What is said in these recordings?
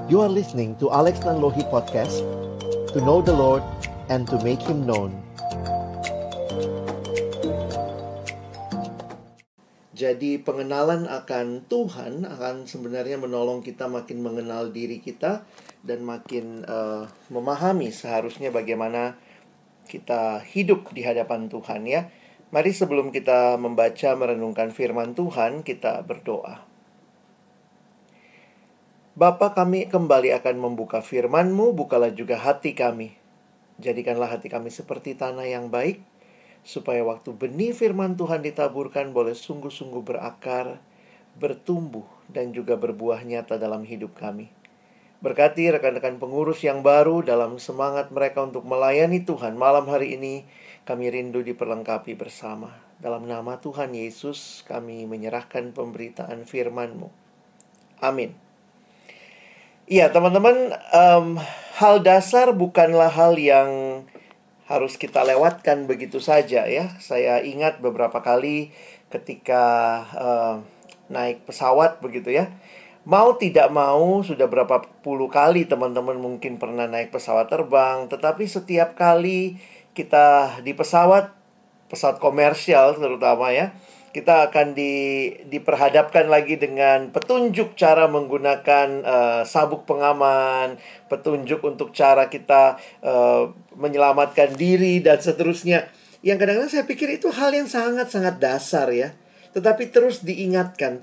You are listening to Alex Nanlohi Podcast, to know the Lord and to make Him known. Jadi pengenalan akan Tuhan akan sebenarnya menolong kita makin mengenal diri kita dan makin memahami seharusnya bagaimana kita hidup di hadapan Tuhan ya. Mari sebelum kita membaca merenungkan firman Tuhan, kita berdoa. Bapa, kami kembali akan membuka firman-Mu, bukalah juga hati kami. Jadikanlah hati kami seperti tanah yang baik, supaya waktu benih firman Tuhan ditaburkan boleh sungguh-sungguh berakar, bertumbuh, dan juga berbuah nyata dalam hidup kami. Berkati rekan-rekan pengurus yang baru dalam semangat mereka untuk melayani Tuhan malam hari ini, kami rindu diperlengkapi bersama. Dalam nama Tuhan Yesus, kami menyerahkan pemberitaan firman-Mu. Amin. Iya, teman-teman, hal dasar bukanlah hal yang harus kita lewatkan begitu saja ya. Saya ingat beberapa kali ketika naik pesawat begitu ya. Mau tidak mau, sudah berapa puluh kali teman-teman mungkin pernah naik pesawat terbang. Tetapi setiap kali kita di pesawat komersial terutama ya, kita akan diperhadapkan lagi dengan petunjuk cara menggunakan sabuk pengaman, petunjuk untuk cara kita menyelamatkan diri, dan seterusnya. Yang kadang-kadang saya pikir itu hal yang sangat-sangat dasar ya. Tetapi terus diingatkan.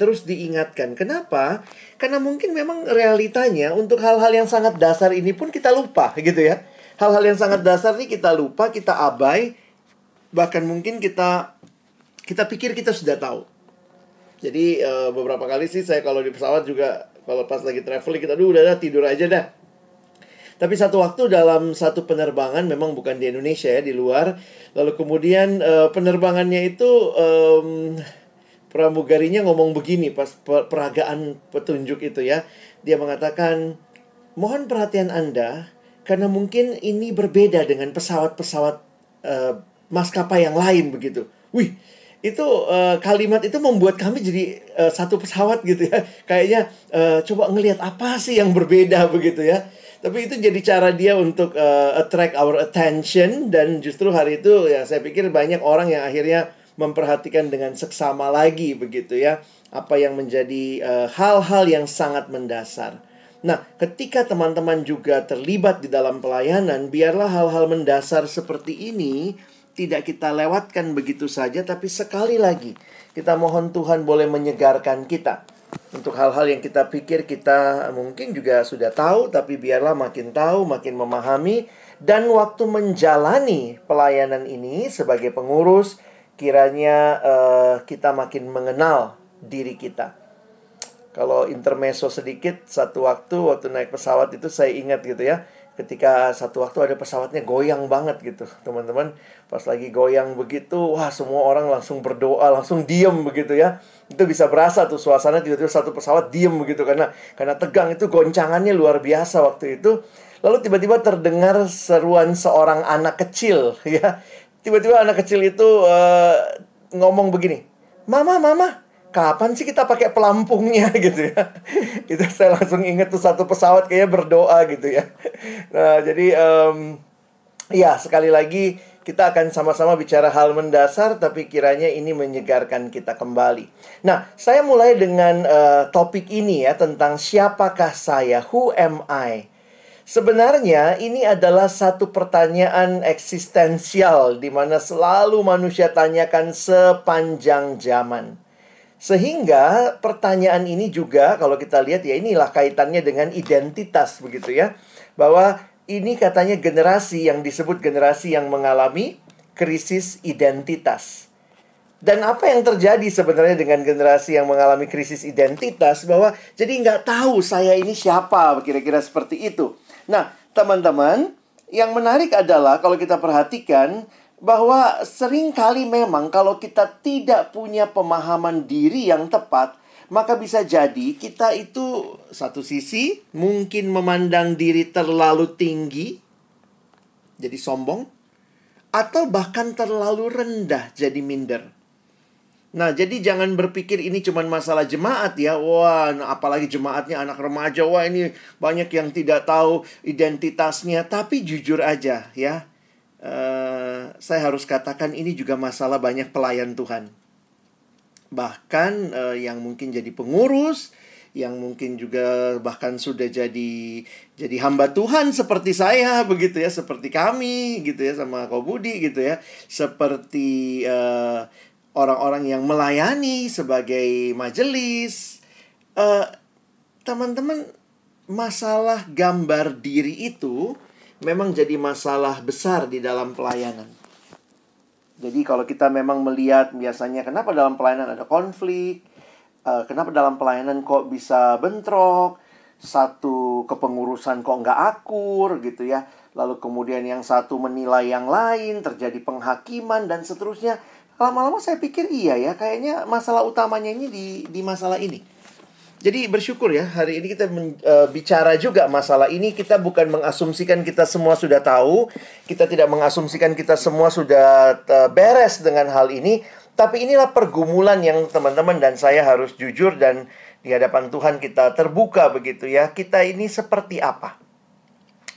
Kenapa? Karena mungkin memang realitanya untuk hal-hal yang sangat dasar ini pun kita lupa gitu ya. Hal-hal yang sangat dasar ini kita lupa, kita abai, bahkan mungkin kita pikir kita sudah tahu. Jadi beberapa kali sih saya kalau di pesawat juga, kalau pas lagi traveling kita udah tidur aja dah. Tapi satu waktu dalam satu penerbangan, memang bukan di Indonesia ya, di luar. Lalu kemudian penerbangannya itu pramugarinya ngomong begini pas peragaan petunjuk itu ya. Dia mengatakan, mohon perhatian Anda, karena mungkin ini berbeda dengan pesawat-pesawat maskapai yang lain begitu. Wih, itu kalimat itu membuat kami jadi satu pesawat gitu ya. Kayaknya coba ngelihat apa sih yang berbeda begitu ya. Tapi itu jadi cara dia untuk attract our attention. Dan justru hari itu ya saya pikir banyak orang yang akhirnya memperhatikan dengan seksama lagi begitu ya, apa yang menjadi hal-hal yang sangat mendasar. Nah, ketika teman-teman juga terlibat di dalam pelayanan, biarlah hal-hal mendasar seperti ini tidak kita lewatkan begitu saja, tapi sekali lagi kita mohon Tuhan boleh menyegarkan kita untuk hal-hal yang kita pikir kita mungkin juga sudah tahu, tapi biarlah makin tahu, makin memahami. Dan waktu menjalani pelayanan ini sebagai pengurus, kiranya kita makin mengenal diri kita. Kalau intermezzo sedikit, satu waktu naik pesawat itu saya ingat gitu ya, ketika satu waktu ada pesawatnya goyang banget gitu, teman-teman. Pas lagi goyang begitu, wah semua orang langsung berdoa, langsung diem begitu ya. Itu bisa berasa tuh suasana, tiba-tiba satu pesawat diem begitu, karena tegang, itu goncangannya luar biasa waktu itu. Lalu tiba-tiba terdengar seruan seorang anak kecil ya. Tiba-tiba anak kecil itu ngomong begini, Mama, kapan sih kita pakai pelampungnya gitu ya. Itu saya langsung ingat tuh satu pesawat kayaknya berdoa gitu ya. Nah, jadi ya sekali lagi kita akan sama-sama bicara hal mendasar, tapi kiranya ini menyegarkan kita kembali. Nah, saya mulai dengan topik ini ya, tentang siapakah saya, who am I? Sebenarnya ini adalah satu pertanyaan eksistensial di mana selalu manusia tanyakan sepanjang zaman. Sehingga pertanyaan ini juga kalau kita lihat ya, inilah kaitannya dengan identitas begitu ya. Bahwa ini katanya generasi yang disebut generasi yang mengalami krisis identitas. Dan apa yang terjadi sebenarnya dengan generasi yang mengalami krisis identitas, bahwa jadi nggak tahu saya ini siapa, kira-kira seperti itu. Nah, teman-teman, yang menarik adalah kalau kita perhatikan bahwa seringkali memang kalau kita tidak punya pemahaman diri yang tepat, maka bisa jadi kita itu satu sisi mungkin memandang diri terlalu tinggi, jadi sombong, atau bahkan terlalu rendah, jadi minder. Nah, jadi jangan berpikir ini cuma masalah jemaat ya. Wah, nah, apalagi jemaatnya anak remaja. Wah, ini banyak yang tidak tahu identitasnya. Tapi jujur aja ya, saya harus katakan ini juga masalah banyak pelayan Tuhan. Bahkan yang mungkin jadi pengurus, yang mungkin juga bahkan sudah jadi hamba Tuhan seperti saya begitu ya, seperti kami gitu ya, sama Ko Budi gitu ya, seperti orang-orang yang melayani sebagai majelis. Teman-teman, masalah gambar diri itu memang jadi masalah besar di dalam pelayanan. Jadi kalau kita memang melihat biasanya kenapa dalam pelayanan ada konflik, kenapa dalam pelayanan kok bisa bentrok, satu kepengurusan kok nggak akur gitu ya, lalu kemudian yang satu menilai yang lain, terjadi penghakiman dan seterusnya. Lama-lama saya pikir iya ya, kayaknya masalah utamanya ini di masalah ini. Jadi bersyukur ya, hari ini kita bicara juga masalah ini. Kita bukan mengasumsikan kita semua sudah tahu. Kita tidak mengasumsikan kita semua sudah beres dengan hal ini. Tapi inilah pergumulan yang teman-teman dan saya harus jujur dan di hadapan Tuhan kita terbuka begitu ya. Kita ini seperti apa?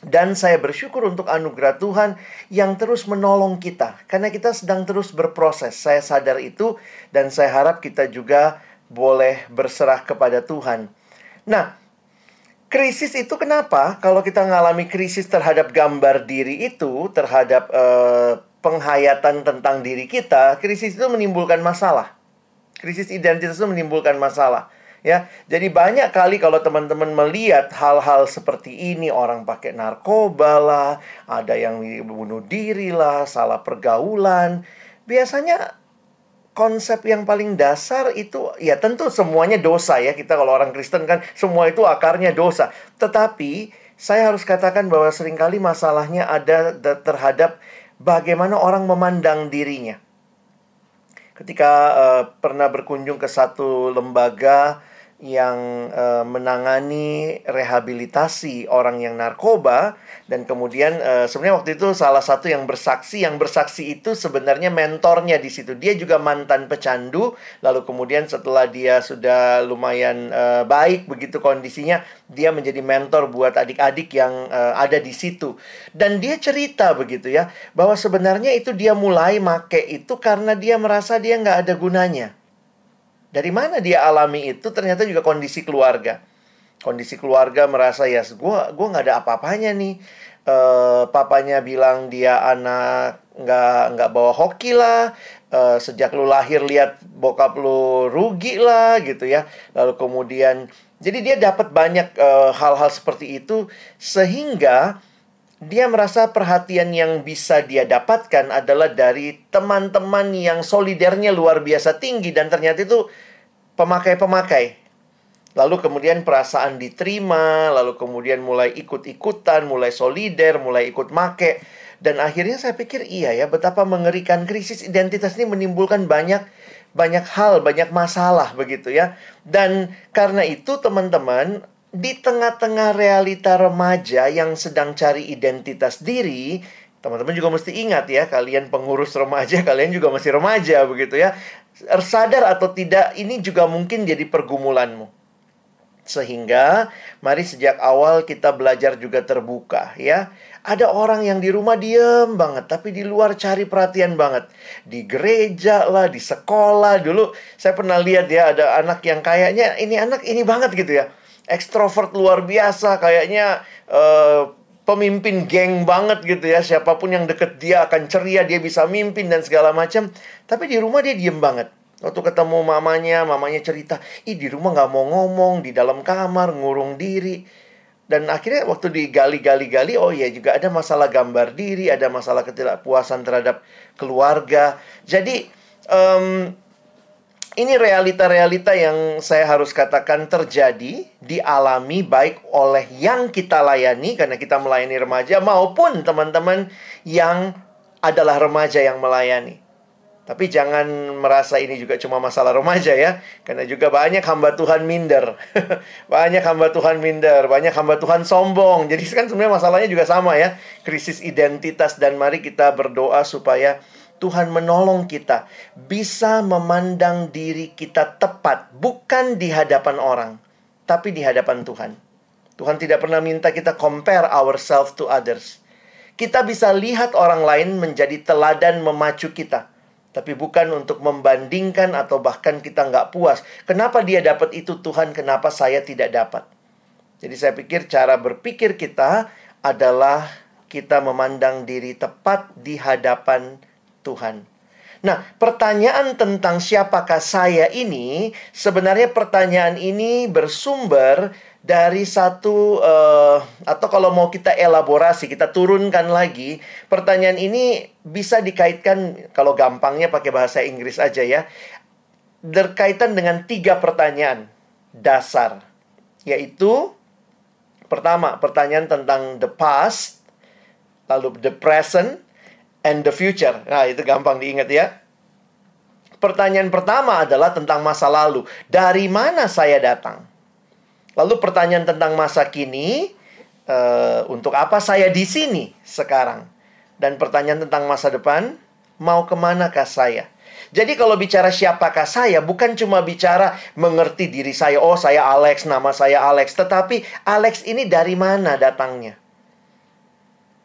Dan saya bersyukur untuk anugerah Tuhan yang terus menolong kita. Karena kita sedang terus berproses. Saya sadar itu dan saya harap kita juga boleh berserah kepada Tuhan. Nah, krisis itu kenapa? Kalau kita mengalami krisis terhadap gambar diri itu, terhadap penghayatan tentang diri kita, krisis itu menimbulkan masalah. Krisis identitas itu menimbulkan masalah. Ya, jadi banyak kali kalau teman-teman melihat hal-hal seperti ini, orang pakai narkoba lah, ada yang bunuh diri lah, salah pergaulan, biasanya konsep yang paling dasar itu, ya tentu semuanya dosa ya. Kita kalau orang Kristen kan, semua itu akarnya dosa. Tetapi, saya harus katakan bahwa seringkali masalahnya ada terhadap bagaimana orang memandang dirinya. Ketika pernah berkunjung ke satu lembaga yang menangani rehabilitasi orang yang narkoba, dan kemudian sebenarnya waktu itu salah satu yang bersaksi itu sebenarnya mentornya di situ. Dia juga mantan pecandu, lalu kemudian setelah dia sudah lumayan baik begitu kondisinya, dia menjadi mentor buat adik-adik yang ada di situ. Dan dia cerita begitu ya, bahwa sebenarnya itu dia mulai make itu karena dia merasa dia nggak ada gunanya. Dari mana dia alami itu? Ternyata juga kondisi keluarga. Kondisi keluarga merasa ya, gua nggak ada apa-apanya nih. Papanya bilang dia anak nggak bawa hoki lah. Sejak lu lahir lihat bokap lu rugi lah gitu ya. Lalu kemudian, jadi dia dapat banyak hal-hal seperti itu sehingga dia merasa perhatian yang bisa dia dapatkan adalah dari teman-teman yang solidernya luar biasa tinggi. Dan ternyata itu pemakai-pemakai. Lalu kemudian perasaan diterima. Lalu kemudian mulai ikut-ikutan, mulai solider, mulai ikut make. Dan akhirnya saya pikir iya ya, betapa mengerikan krisis identitas ini menimbulkan banyak hal, banyak masalah begitu ya. Dan karena itu teman-teman, di tengah-tengah realita remaja yang sedang cari identitas diri, teman-teman juga mesti ingat ya, kalian pengurus remaja, kalian juga masih remaja begitu ya. Sadar atau tidak, ini juga mungkin jadi pergumulanmu. Sehingga, mari sejak awal kita belajar juga terbuka ya. Ada orang yang di rumah diem banget, tapi di luar cari perhatian banget. Di gereja lah, di sekolah. Dulu saya pernah lihat ya, ada anak yang kayaknya ini anak ini banget gitu ya. Ekstrovert luar biasa, kayaknya pemimpin geng banget gitu ya. Siapapun yang deket dia akan ceria, dia bisa mimpin dan segala macam. Tapi di rumah dia diem banget. Waktu ketemu mamanya cerita, di rumah gak mau ngomong, di dalam kamar, ngurung diri. Dan akhirnya waktu digali-gali, oh iya juga ada masalah gambar diri, ada masalah ketidakpuasan terhadap keluarga. Jadi, ini realita-realita yang saya harus katakan terjadi, dialami baik oleh yang kita layani, karena kita melayani remaja, maupun teman-teman yang adalah remaja yang melayani. Tapi jangan merasa ini juga cuma masalah remaja ya, karena juga banyak hamba Tuhan minder. Banyak hamba Tuhan minder, banyak hamba Tuhan sombong. Jadi kan sebenarnya masalahnya juga sama ya, krisis identitas. Dan mari kita berdoa supaya Tuhan menolong kita bisa memandang diri kita tepat, bukan di hadapan orang, tapi di hadapan Tuhan. Tuhan tidak pernah minta kita compare ourselves to others. Kita bisa lihat orang lain menjadi teladan memacu kita, tapi bukan untuk membandingkan atau bahkan kita nggak puas. Kenapa dia dapat itu Tuhan, kenapa saya tidak dapat? Jadi saya pikir cara berpikir kita adalah kita memandang diri tepat di hadapan Tuhan. Nah, pertanyaan tentang siapakah saya ini, sebenarnya pertanyaan ini bersumber dari satu, atau kalau mau kita elaborasi, kita turunkan lagi, pertanyaan ini bisa dikaitkan, kalau gampangnya pakai bahasa Inggris aja ya, berkaitan dengan 3 pertanyaan dasar. Yaitu, pertama, pertanyaan tentang the past, lalu the present, and the future. Nah, itu gampang diingat ya. Pertanyaan pertama adalah tentang masa lalu. Dari mana saya datang? Lalu pertanyaan tentang masa kini, untuk apa saya di sini sekarang? Dan pertanyaan tentang masa depan, mau kemanakah saya? Jadi kalau bicara siapakah saya, bukan cuma bicara mengerti diri saya. Oh, saya Alex, nama saya Alex. Tetapi Alex ini dari mana datangnya?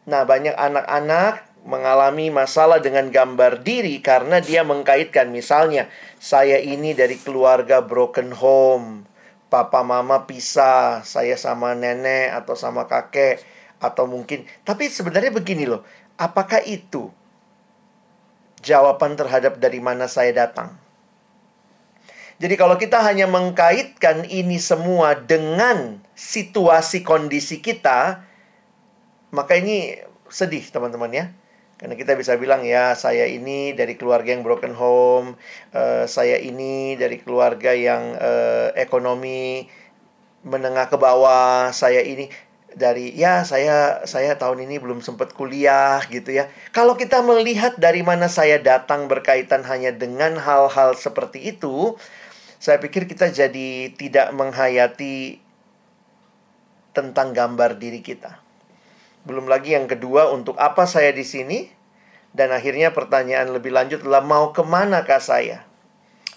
Nah, banyak anak-anak mengalami masalah dengan gambar diri karena dia mengkaitkan, misalnya, saya ini dari keluarga broken home, papa mama pisah, saya sama nenek atau sama kakek, atau mungkin, tapi sebenarnya begini loh, apakah itu jawaban terhadap dari mana saya datang? Jadi kalau kita hanya mengkaitkan ini semua dengan situasi kondisi kita, maka ini sedih teman-teman ya. Karena kita bisa bilang, ya saya ini dari keluarga yang broken home, saya ini dari keluarga yang ekonomi menengah ke bawah, saya ini dari, ya saya tahun ini belum sempat kuliah gitu ya. Kalau kita melihat dari mana saya datang berkaitan hanya dengan hal-hal seperti itu, saya pikir kita jadi tidak menghayati tentang gambar diri kita. Belum lagi yang kedua, untuk apa saya di sini? Dan akhirnya pertanyaan lebih lanjut adalah, mau kemanakah saya?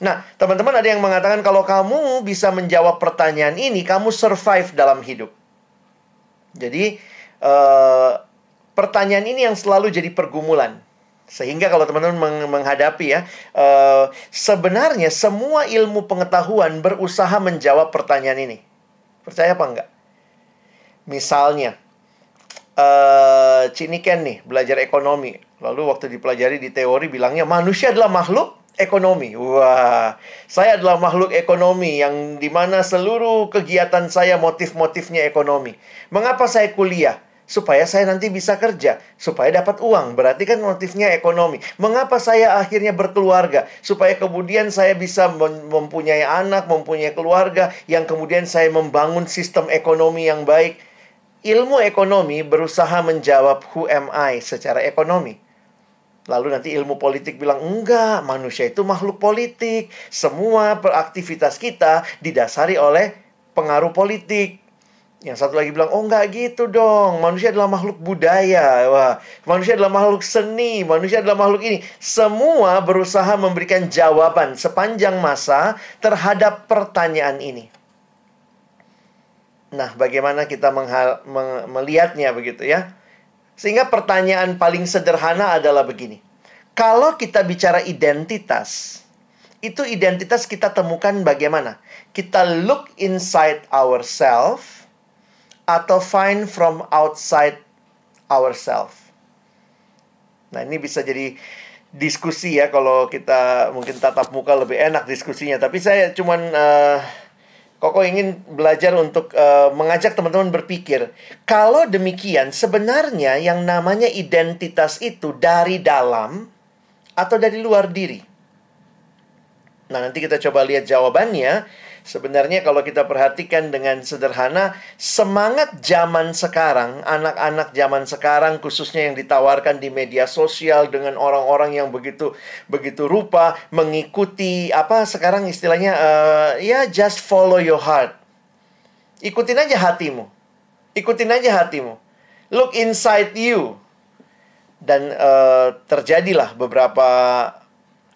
Nah, teman-teman ada yang mengatakan kalau kamu bisa menjawab pertanyaan ini, kamu survive dalam hidup. Jadi, pertanyaan ini yang selalu jadi pergumulan. Sehingga kalau teman-teman menghadapi ya, sebenarnya semua ilmu pengetahuan berusaha menjawab pertanyaan ini. Percaya apa enggak? Misalnya, Cik Niken nih belajar ekonomi, lalu waktu dipelajari di teori bilangnya manusia adalah makhluk ekonomi. Wah, saya adalah makhluk ekonomi yang dimana seluruh kegiatan saya motif-motifnya ekonomi. Mengapa saya kuliah? Supaya saya nanti bisa kerja, supaya dapat uang. Berarti kan motifnya ekonomi. Mengapa saya akhirnya berkeluarga? Supaya kemudian saya bisa mempunyai anak, mempunyai keluarga, yang kemudian saya membangun sistem ekonomi yang baik. Ilmu ekonomi berusaha menjawab who am I secara ekonomi. Lalu nanti ilmu politik bilang, enggak, manusia itu makhluk politik. Semua beraktivitas kita didasari oleh pengaruh politik. Yang satu lagi bilang, oh enggak gitu dong, manusia adalah makhluk budaya. Wah, manusia adalah makhluk seni, manusia adalah makhluk ini. Semua berusaha memberikan jawaban sepanjang masa terhadap pertanyaan ini. Nah, bagaimana kita melihatnya begitu ya? Sehingga pertanyaan paling sederhana adalah begini. Kalau kita bicara identitas, itu identitas kita temukan bagaimana? Kita look inside ourselves atau find from outside ourselves. Nah, ini bisa jadi diskusi ya. Kalau kita mungkin tatap muka lebih enak diskusinya. Tapi saya cuman Koko ingin belajar untuk mengajak teman-teman berpikir. Kalau demikian, sebenarnya yang namanya identitas itu dari dalam atau dari luar diri? Nah, nanti kita coba lihat jawabannya. Sebenarnya kalau kita perhatikan dengan sederhana, semangat zaman sekarang, anak-anak zaman sekarang khususnya yang ditawarkan di media sosial dengan orang-orang yang begitu rupa mengikuti apa sekarang istilahnya ya just follow your heart. Ikutin aja hatimu. Ikutin aja hatimu. Look inside you. Dan terjadilah beberapa,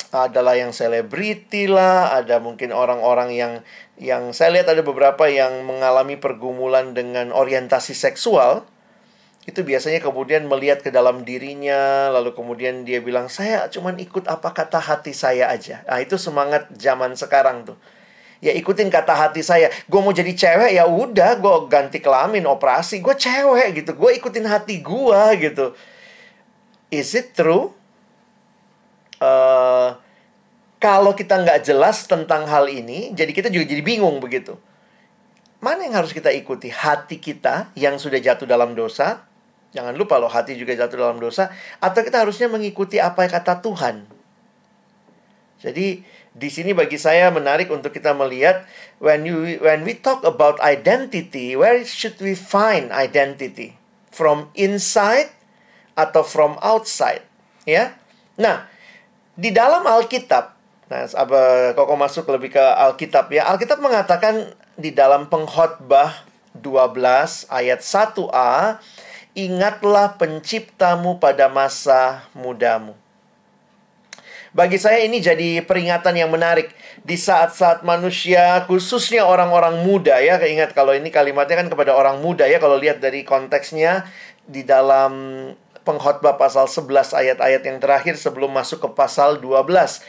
adalah yang selebriti lah, ada mungkin orang-orang yang saya lihat ada beberapa yang mengalami pergumulan dengan orientasi seksual. Itu biasanya kemudian melihat ke dalam dirinya, lalu kemudian dia bilang, saya cuman ikut apa kata hati saya aja. Nah, itu semangat zaman sekarang tuh. Ya ikutin kata hati saya. Gue mau jadi cewek, ya udah, gue ganti kelamin, operasi. Gue cewek gitu. Gue ikutin hati gue gitu. Is it true? Kalau kita nggak jelas tentang hal ini, jadi kita juga jadi bingung begitu. Mana yang harus kita ikuti? Hati kita yang sudah jatuh dalam dosa. Jangan lupa loh, hati juga jatuh dalam dosa. Atau kita harusnya mengikuti apa yang kata Tuhan. Jadi di sini bagi saya menarik untuk kita melihat when we talk about identity, where should we find identity? From inside atau from outside? Ya. Nah, di dalam Alkitab, nah, Koko masuk lebih ke Alkitab ya. Alkitab mengatakan di dalam Pengkhotbah 12 ayat 1a, ingatlah penciptamu pada masa mudamu. Bagi saya ini jadi peringatan yang menarik di saat-saat manusia, khususnya orang-orang muda ya. Ingat kalau ini kalimatnya kan kepada orang muda ya, kalau lihat dari konteksnya di dalam Pengkhotbah pasal 11 ayat-ayat yang terakhir sebelum masuk ke pasal 12.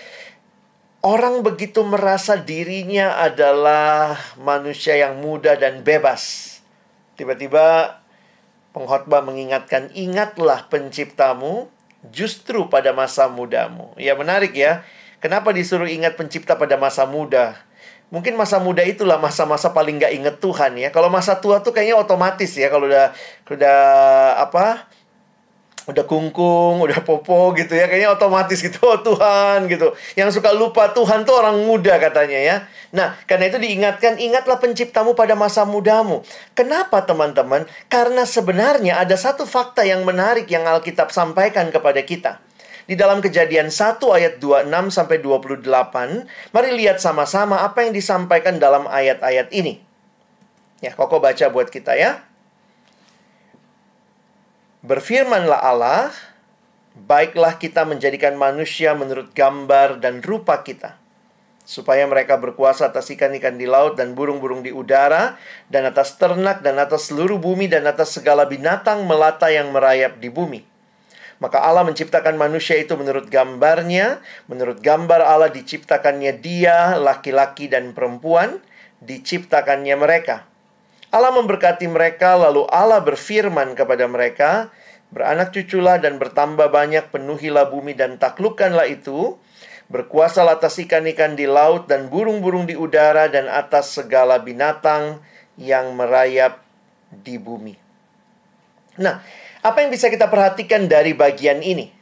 Orang begitu merasa dirinya adalah manusia yang muda dan bebas. Tiba-tiba pengkhotbah mengingatkan, ingatlah penciptamu justru pada masa mudamu. Ya menarik ya. Kenapa disuruh ingat pencipta pada masa muda? Mungkin masa muda itulah masa-masa paling gak inget Tuhan ya. Kalau masa tua tuh kayaknya otomatis ya. Kalau udah kungkung, udah popo gitu ya. Kayaknya otomatis gitu, oh Tuhan gitu. Yang suka lupa Tuhan tuh orang muda katanya ya. Nah, karena itu diingatkan, ingatlah penciptamu pada masa mudamu. Kenapa teman-teman? Karena sebenarnya ada satu fakta yang menarik yang Alkitab sampaikan kepada kita. Di dalam Kejadian 1 ayat 26 sampai 28, mari lihat sama-sama apa yang disampaikan dalam ayat-ayat ini. Ya, Koko baca buat kita ya. Berfirmanlah Allah, baiklah kita menjadikan manusia menurut gambar dan rupa kita, supaya mereka berkuasa atas ikan-ikan di laut dan burung-burung di udara, dan atas ternak, dan atas seluruh bumi, dan atas segala binatang melata yang merayap di bumi. Maka Allah menciptakan manusia itu menurut gambarnya, menurut gambar Allah diciptakannya dia, laki-laki dan perempuan, diciptakannya mereka. Allah memberkati mereka, lalu Allah berfirman kepada mereka, beranak cuculah dan bertambah banyak, penuhilah bumi dan taklukkanlah itu, berkuasalah atas ikan-ikan di laut dan burung-burung di udara dan atas segala binatang yang merayap di bumi. Nah, apa yang bisa kita perhatikan dari bagian ini?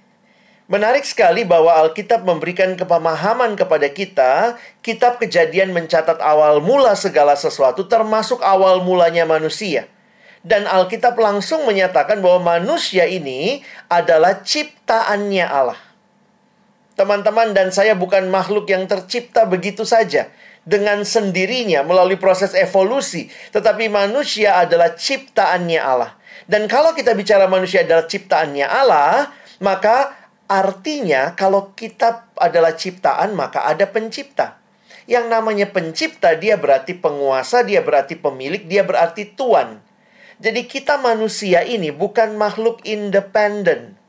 Menarik sekali bahwa Alkitab memberikan kepemahaman kepada kita. Kitab Kejadian mencatat awal mula segala sesuatu, termasuk awal mulanya manusia. Dan Alkitab langsung menyatakan bahwa manusia ini adalah ciptaannya Allah. Teman-teman dan saya bukan makhluk yang tercipta begitu saja, dengan sendirinya melalui proses evolusi. Tetapi manusia adalah ciptaannya Allah. Dan kalau kita bicara manusia adalah ciptaannya Allah, maka artinya, kalau kita adalah ciptaan, maka ada pencipta. Yang namanya pencipta, dia berarti penguasa, dia berarti pemilik, dia berarti tuan. Jadi kita manusia ini bukan makhluk independen.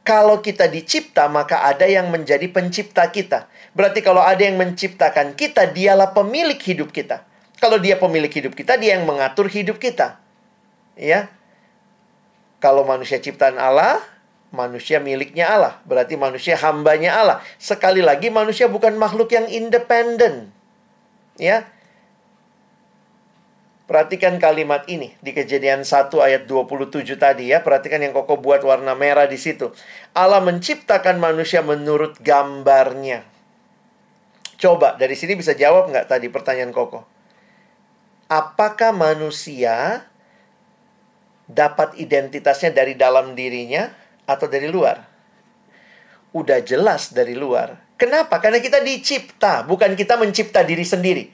Kalau kita dicipta, maka ada yang menjadi pencipta kita. Berarti kalau ada yang menciptakan kita, dialah pemilik hidup kita. Kalau dia pemilik hidup kita, dia yang mengatur hidup kita. Ya. Kalau manusia ciptaan Allah, manusia miliknya Allah. Berarti manusia hambanya Allah. Sekali lagi, manusia bukan makhluk yang independen. Ya. Perhatikan kalimat ini di Kejadian 1 ayat 27 tadi ya. Perhatikan yang Koko buat warna merah di situ. Allah menciptakan manusia menurut gambarnya. Coba, dari sini bisa jawab nggak tadi pertanyaan Koko? Apakah manusia dapat identitasnya dari dalam dirinya atau dari luar? Udah jelas dari luar. Kenapa? Karena kita dicipta, bukan kita mencipta diri sendiri.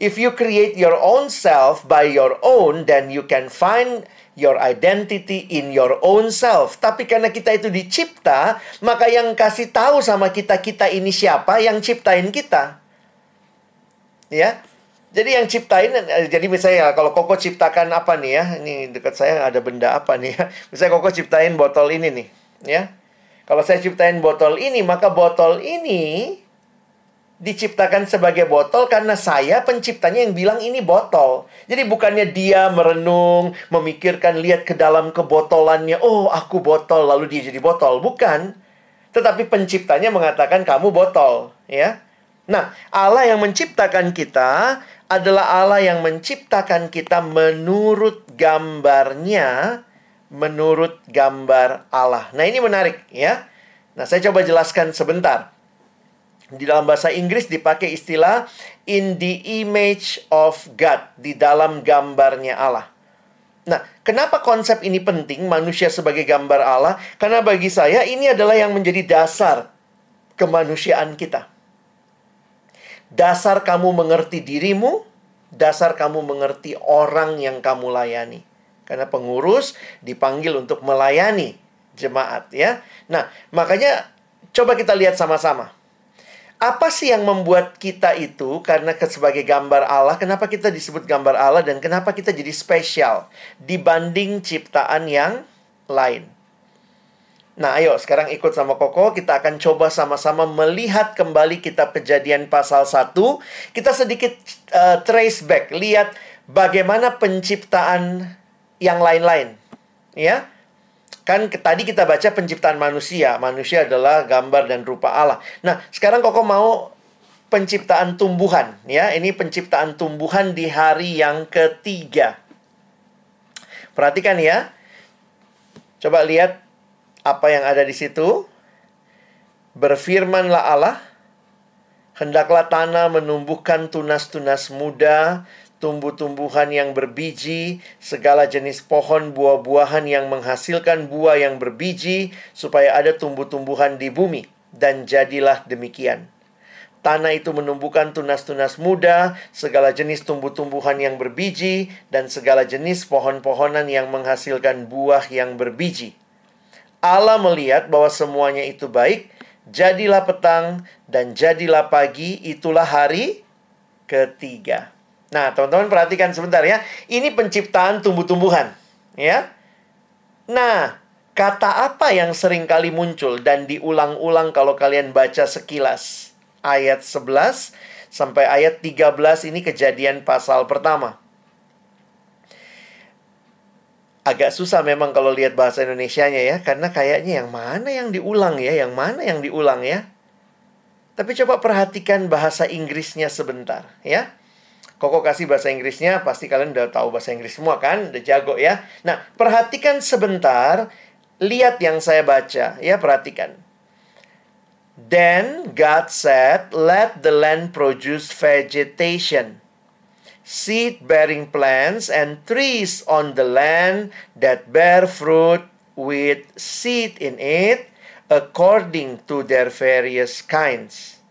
If you create your own self by your own, then you can find your identity in your own self. Tapi karena kita itu dicipta, maka yang kasih tahu sama kita ini siapa, yang ciptain kita. Ya. Jadi yang ciptain, jadi misalnya kalau Koko ciptakan apa nih ya, ini dekat saya ada benda apa nih ya. Misalnya Koko ciptain botol ini nih, ya. Kalau saya ciptain botol ini, maka botol ini diciptakan sebagai botol karena saya penciptanya yang bilang ini botol. Jadi bukannya dia merenung, memikirkan, lihat ke dalam kebotolannya, oh aku botol, lalu dia jadi botol. Bukan. Tetapi penciptanya mengatakan kamu botol, ya. Nah, Allah yang menciptakan kita adalah Allah yang menciptakan kita menurut gambarnya, menurut gambar Allah. Nah, ini menarik ya. Nah, saya coba jelaskan sebentar. Di dalam bahasa Inggris dipakai istilah in the image of God, di dalam gambarnya Allah. Nah, kenapa konsep ini penting, manusia sebagai gambar Allah? Karena bagi saya ini adalah yang menjadi dasar kemanusiaan kita. Dasar kamu mengerti dirimu, dasar kamu mengerti orang yang kamu layani. Karena pengurus dipanggil untuk melayani jemaat, ya. Nah, makanya coba kita lihat sama-sama. Apa sih yang membuat kita itu, karena sebagai gambar Allah, kenapa kita disebut gambar Allah dan kenapa kita jadi spesial dibanding ciptaan yang lain? Nah, ayo sekarang ikut sama Koko. Kita akan coba sama-sama melihat kembali kitab Kejadian pasal 1. Kita sedikit trace back. Lihat bagaimana penciptaan yang lain-lain. Ya. Kan tadi kita baca penciptaan manusia. Manusia adalah gambar dan rupa Allah. Nah, sekarang Koko mau penciptaan tumbuhan. Ya, ini penciptaan tumbuhan di hari yang ketiga. Perhatikan ya. Coba lihat apa yang ada di situ. Berfirmanlah Allah, hendaklah tanah menumbuhkan tunas-tunas muda, tumbuh-tumbuhan yang berbiji, segala jenis pohon buah-buahan yang menghasilkan buah yang berbiji, supaya ada tumbuh-tumbuhan di bumi. Dan jadilah demikian. Tanah itu menumbuhkan tunas-tunas muda, segala jenis tumbuh-tumbuhan yang berbiji, dan segala jenis pohon-pohonan yang menghasilkan buah yang berbiji. Allah melihat bahwa semuanya itu baik. Jadilah petang dan jadilah pagi. Itulah hari ketiga. Nah, teman-teman perhatikan sebentar ya. Ini penciptaan tumbuh-tumbuhan, ya. Nah, kata apa yang sering kali muncul dan diulang-ulang kalau kalian baca sekilas? Ayat 11 sampai ayat 13 ini Kejadian pasal pertama. Agak susah memang kalau lihat bahasa Indonesianya ya, karena kayaknya yang mana yang diulang ya, yang mana yang diulang ya. Tapi coba perhatikan bahasa Inggrisnya sebentar ya. Koko kasih bahasa Inggrisnya, pasti kalian udah tahu bahasa Inggris semua kan, udah jago ya. Nah, perhatikan sebentar, lihat yang saya baca ya, perhatikan. Then God said, let the land produce vegetation, seed-bearing plants, and trees on the land that bear fruit with seed in it, according to their various kinds.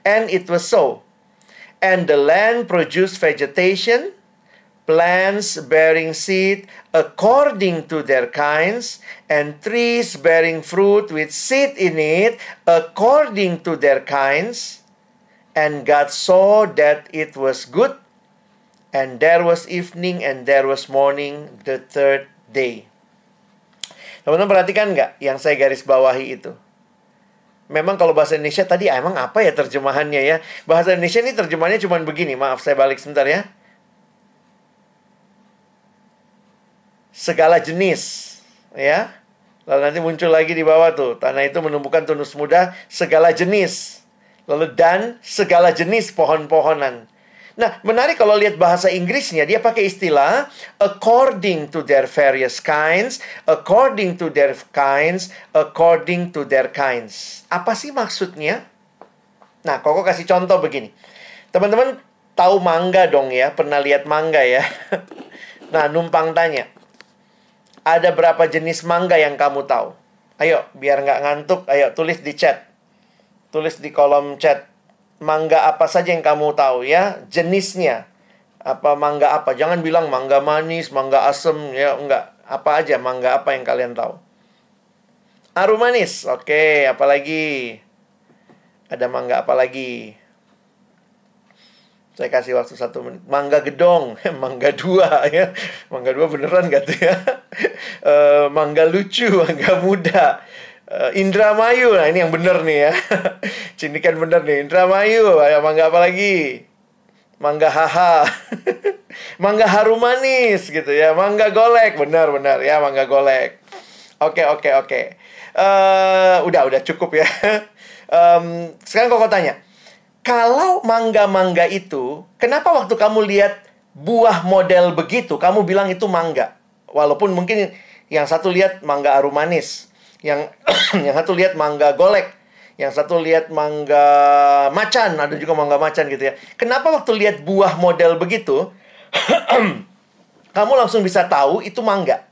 And it was so. And the land produced vegetation, plants bearing seed according to their kinds, and trees bearing fruit with seed in it, according to their kinds. And God saw that it was good. And there was evening and there was morning the third day. Teman-teman perhatikan nggak yang saya garis bawahi itu? Memang kalau bahasa Indonesia tadi emang apa ya terjemahannya ya? Bahasa Indonesia ini terjemahannya cuma begini. Maaf, saya balik sebentar ya. Segala jenis, ya. Lalu nanti muncul lagi di bawah tuh. Tanah itu menumbuhkan tunas muda segala jenis. Lalu dan segala jenis pohon-pohonan. Nah, menarik kalau lihat bahasa Inggrisnya, dia pakai istilah according to their various kinds, according to their kinds, according to their kinds. Apa sih maksudnya? Nah, Koko kasih contoh begini. Teman-teman tahu mangga dong ya, pernah lihat mangga ya? Nah, numpang tanya. Ada berapa jenis mangga yang kamu tahu? Ayo, biar nggak ngantuk, ayo tulis di chat. Tulis di kolom chat. Mangga apa saja yang kamu tahu ya, jenisnya. Apa mangga apa? Jangan bilang mangga manis, mangga asem ya, enggak. Apa aja mangga apa yang kalian tahu? Aru manis. Oke, apalagi? Ada mangga apa lagi? Saya kasih waktu 1 menit. Mangga gedong, mangga 2 ya. Mangga 2 beneran gak tuh ya? Mangga lucu, mangga muda. Indramayu, nah ini yang bener nih ya. Cindikan bener nih, Indramayu. Ayo, mangga apa lagi? Mangga haha. Mangga harum manis gitu ya. Mangga golek, benar-benar ya, mangga golek. Oke. Udah cukup ya. Sekarang kok tanya, kalau mangga-mangga itu, kenapa waktu kamu lihat buah model begitu, kamu bilang itu mangga? Walaupun mungkin yang satu lihat mangga arum manis, yang yang satu lihat mangga golek, yang satu lihat mangga macan, ada juga mangga macan gitu ya. Kenapa waktu lihat buah model begitu, kamu langsung bisa tahu itu mangga?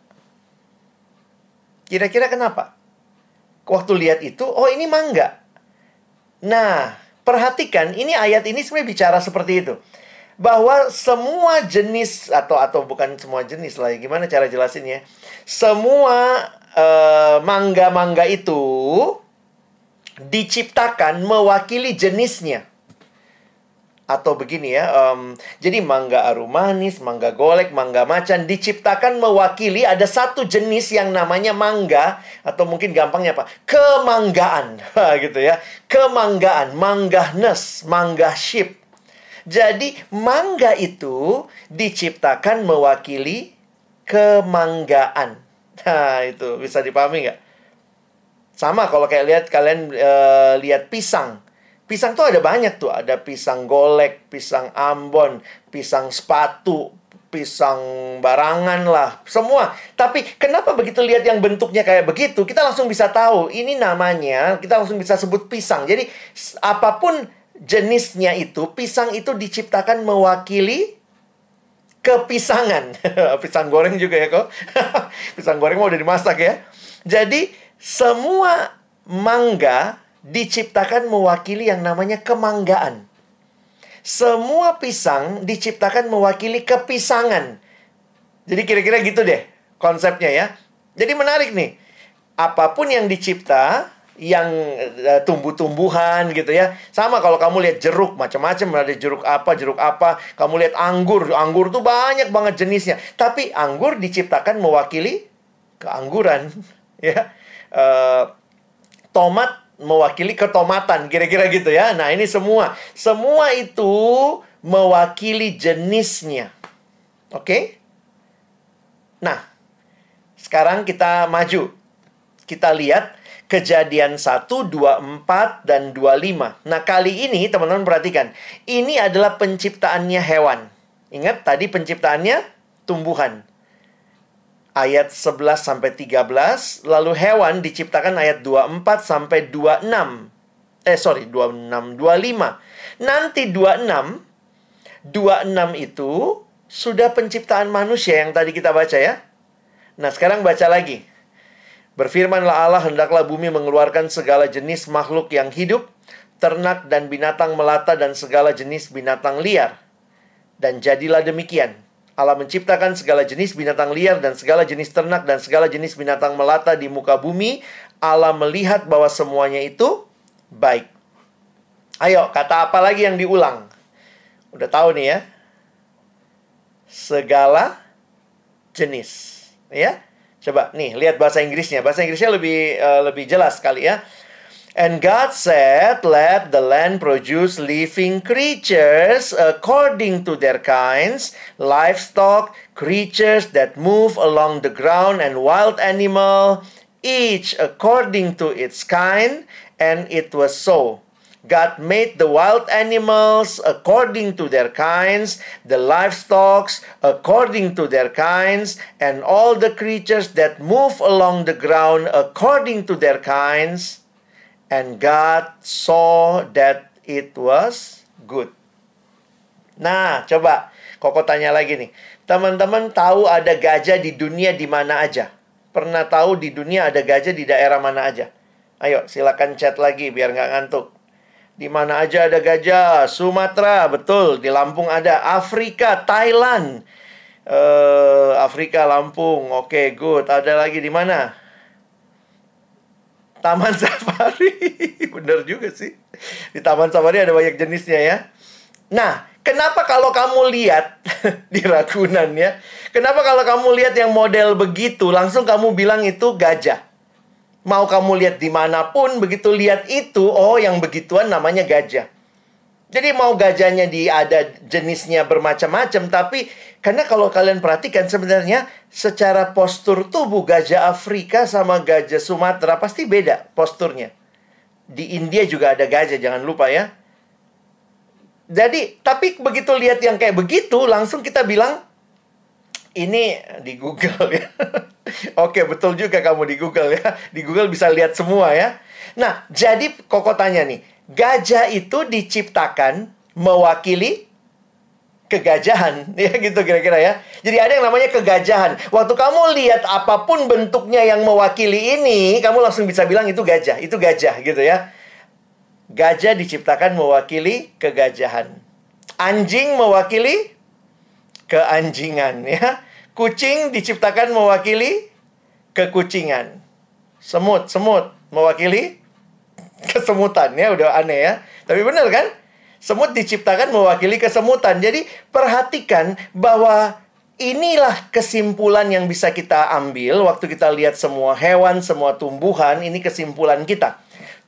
Kira-kira kenapa? Waktu lihat itu, oh ini mangga. Nah, perhatikan, ini ayat ini sebenarnya bicara seperti itu. Bahwa semua jenis, atau bukan semua jenis lah, gimana cara jelasinnya? Semua mangga-mangga itu diciptakan mewakili jenisnya. Atau begini ya, jadi mangga arum manis, mangga golek, mangga macan diciptakan mewakili ada satu jenis yang namanya mangga. Atau mungkin gampangnya apa? Kemanggaan, gitu ya. Kemanggaan, manggahness, manggahship. Jadi mangga itu diciptakan mewakili kemanggaan. Nah itu bisa dipahami nggak? Sama kalau kayak kalian lihat pisang. Pisang tuh ada banyak tuh. Ada pisang golek, pisang ambon, pisang sepatu, pisang barangan lah. Semua. Tapi kenapa begitu lihat yang bentuknya kayak begitu, kita langsung bisa tahu. Ini namanya, kita langsung bisa sebut pisang. Jadi apapun jenisnya itu, pisang itu diciptakan mewakili kepisangan. Pisang goreng juga ya kok. Pisang goreng mau udah dimasak ya. Jadi semua mangga diciptakan mewakili yang namanya kemanggaan. Semua pisang diciptakan mewakili kepisangan. Jadi kira-kira gitu deh konsepnya ya. Jadi menarik nih. Apapun yang dicipta, yang tumbuh-tumbuhan gitu ya. Sama kalau kamu lihat jeruk, macam-macam, ada jeruk apa. Kamu lihat anggur tuh banyak banget jenisnya. Tapi anggur diciptakan mewakili keangguran ya. Tomat mewakili ketomatan, kira-kira gitu ya. Nah, ini semua itu mewakili jenisnya. Oke? Nah, sekarang kita maju. Kita lihat Kejadian 1, 24, dan 25. Nah, kali ini teman-teman perhatikan. Ini adalah penciptaannya hewan. Ingat tadi penciptaannya tumbuhan. Ayat 11 sampai 13, lalu hewan diciptakan ayat 24 sampai 26. 25. Nanti 26 itu sudah penciptaan manusia yang tadi kita baca ya. Nah, sekarang baca lagi. Berfirmanlah Allah, hendaklah bumi mengeluarkan segala jenis makhluk yang hidup, ternak dan binatang melata dan segala jenis binatang liar. Dan jadilah demikian. Allah menciptakan segala jenis binatang liar dan segala jenis ternak dan segala jenis binatang melata di muka bumi. Allah melihat bahwa semuanya itu baik. Ayo, kata apa lagi yang diulang? Udah tahu nih ya. Segala jenis. Ya. Coba nih, lihat bahasa Inggrisnya. Bahasa Inggrisnya lebih jelas kali ya. And God said, let the land produce living creatures according to their kinds, livestock, creatures that move along the ground, and wild animal, each according to its kind. And it was so. God made the wild animals according to their kinds, the livestock according to their kinds, and all the creatures that move along the ground according to their kinds. And God saw that it was good. Nah, coba Koko tanya lagi nih. Teman-teman tahu ada gajah di dunia di mana aja? Pernah tahu di dunia ada gajah di daerah mana aja? Ayo, silakan chat lagi biar nggak ngantuk. Di mana aja ada gajah? Sumatera, betul. Di Lampung ada. Afrika, Thailand. Afrika, Lampung. Oke, good. Ada lagi di mana? Taman Safari. Bener juga sih. Di Taman Safari ada banyak jenisnya ya. Nah, kenapa kalau kamu lihat di Ragunan ya? Kenapa kalau kamu lihat yang model begitu, langsung kamu bilang itu gajah? Mau kamu lihat dimanapun, begitu lihat itu, oh yang begituan namanya gajah. Jadi mau gajahnya ada jenisnya bermacam-macam, tapi karena kalau kalian perhatikan sebenarnya secara postur tubuh gajah Afrika sama gajah Sumatera pasti beda posturnya. Di India juga ada gajah, jangan lupa ya. Jadi, tapi begitu lihat yang kayak begitu, langsung kita bilang, ini di Google ya. Oke, betul juga kamu di Google ya. Di Google bisa lihat semua ya. Nah, jadi Koko tanya nih, gajah itu diciptakan mewakili kegajahan, ya gitu kira-kira ya. Jadi ada yang namanya kegajahan. Waktu kamu lihat apapun bentuknya yang mewakili ini, kamu langsung bisa bilang itu gajah gitu ya. Gajah diciptakan mewakili kegajahan. Anjing mewakili keanjingan ya. Kucing diciptakan mewakili kekucingan. Semut mewakili kesemutan ya, udah aneh ya. Tapi benar kan? Semut diciptakan mewakili kesemutan. Jadi perhatikan bahwa inilah kesimpulan yang bisa kita ambil waktu kita lihat semua hewan, semua tumbuhan, ini kesimpulan kita.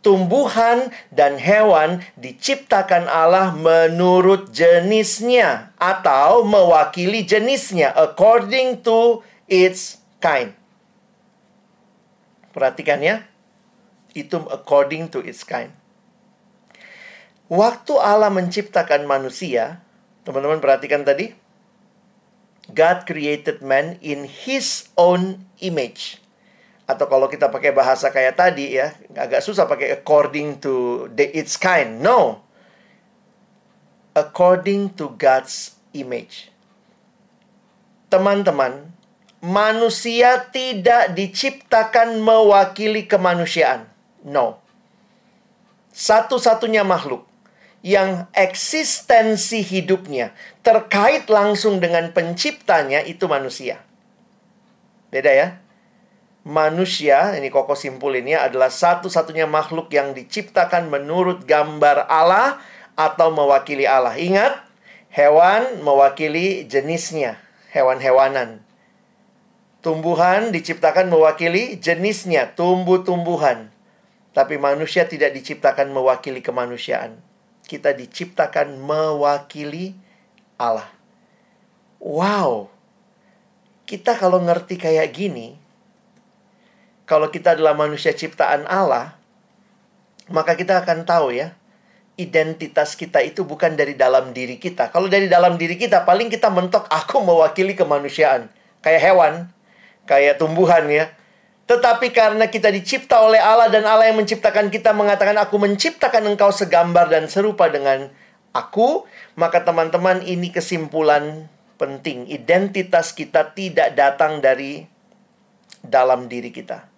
Tumbuhan dan hewan diciptakan Allah menurut jenisnya atau mewakili jenisnya, according to its kind. Perhatikan ya, itu according to its kind. Waktu Allah menciptakan manusia, teman-teman perhatikan tadi, God created man in His own image. Atau kalau kita pakai bahasa kayak tadi ya, agak susah pakai according to its kind. No. According to God's image. Teman-teman, manusia tidak diciptakan mewakili kemanusiaan. No. Satu-satunya makhluk yang eksistensi hidupnya terkait langsung dengan penciptanya itu manusia. Beda ya. Manusia, ini Koko simpulin ya, adalah satu-satunya makhluk yang diciptakan menurut gambar Allah atau mewakili Allah. Ingat, hewan mewakili jenisnya, hewan-hewanan. Tumbuhan diciptakan mewakili jenisnya, tumbuh-tumbuhan. Tapi manusia tidak diciptakan mewakili kemanusiaan. Kita diciptakan mewakili Allah. Wow. Kita kalau ngerti kayak gini, kalau kita adalah manusia ciptaan Allah, maka kita akan tahu ya, identitas kita itu bukan dari dalam diri kita. Kalau dari dalam diri kita, paling kita mentok, aku mewakili kemanusiaan. Kayak hewan, kayak tumbuhan ya. Tetapi karena kita dicipta oleh Allah dan Allah yang menciptakan kita mengatakan, aku menciptakan engkau segambar dan serupa dengan aku, maka teman-teman ini kesimpulan penting. Identitas kita tidak datang dari dalam diri kita,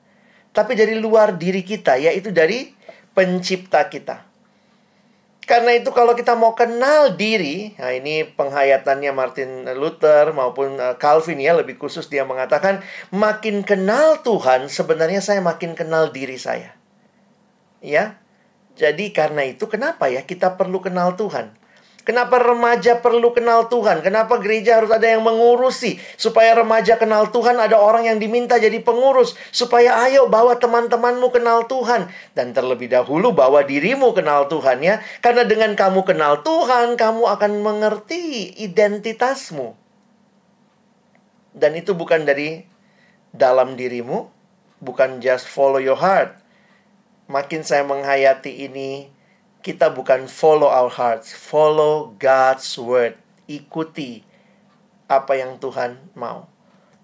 tapi dari luar diri kita, yaitu dari pencipta kita. Karena itu kalau kita mau kenal diri, nah ini penghayatannya Martin Luther maupun Calvin ya, lebih khusus dia mengatakan, makin kenal Tuhan, sebenarnya saya makin kenal diri saya. Ya, jadi karena itu kenapa ya kita perlu kenal Tuhan? Kenapa remaja perlu kenal Tuhan? Kenapa gereja harus ada yang mengurusi? Supaya remaja kenal Tuhan, ada orang yang diminta jadi pengurus. Supaya ayo bawa teman-temanmu kenal Tuhan. Dan terlebih dahulu bawa dirimu kenal Tuhan ya. Karena dengan kamu kenal Tuhan, kamu akan mengerti identitasmu. Dan itu bukan dari dalam dirimu. Bukan just follow your heart. Makin saya menghayati ini, kita bukan follow our hearts, follow God's word. Ikuti apa yang Tuhan mau.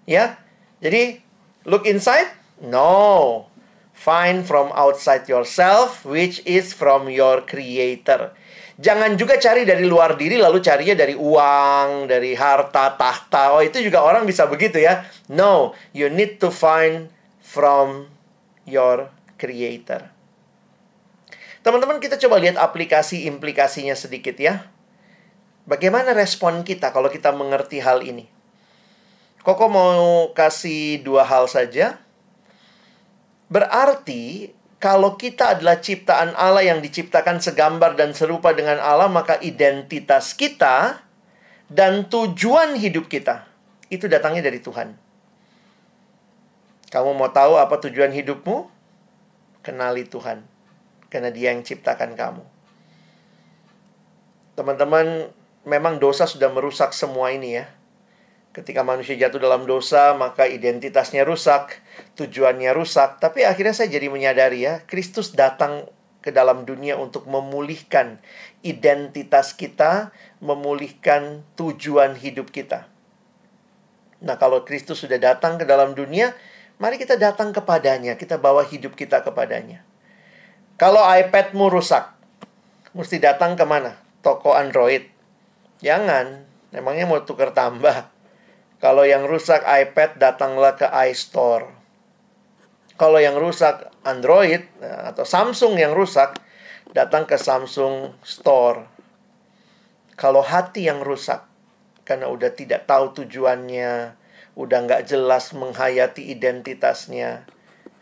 Ya, jadi look inside? No. Find from outside yourself, which is from your creator. Jangan juga cari dari luar diri, lalu carinya dari uang, dari harta, tahta. Oh, itu juga orang bisa begitu ya. No, you need to find from your creator. Teman-teman, kita coba lihat aplikasi implikasinya sedikit ya. Bagaimana respon kita kalau kita mengerti hal ini? Koko mau kasih 2 hal saja. Berarti kalau kita adalah ciptaan Allah yang diciptakan segambar dan serupa dengan Allah, maka identitas kita dan tujuan hidup kita itu datangnya dari Tuhan. Kamu mau tahu apa tujuan hidupmu? Kenali Tuhan. Karena Dia yang ciptakan kamu. Teman-teman, memang dosa sudah merusak semua ini ya. Ketika manusia jatuh dalam dosa, maka identitasnya rusak, tujuannya rusak. Tapi akhirnya saya jadi menyadari ya, Kristus datang ke dalam dunia untuk memulihkan identitas kita, memulihkan tujuan hidup kita. Nah, kalau Kristus sudah datang ke dalam dunia, mari kita datang kepadanya, kita bawa hidup kita kepadanya. Kalau iPadmu rusak, mesti datang ke mana? Toko Android. Jangan, memangnya mau tukar tambah. Kalau yang rusak iPad, datanglah ke iStore. Kalau yang rusak Android atau Samsung yang rusak, datang ke Samsung Store. Kalau hati yang rusak, karena udah tidak tahu tujuannya, udah nggak jelas menghayati identitasnya,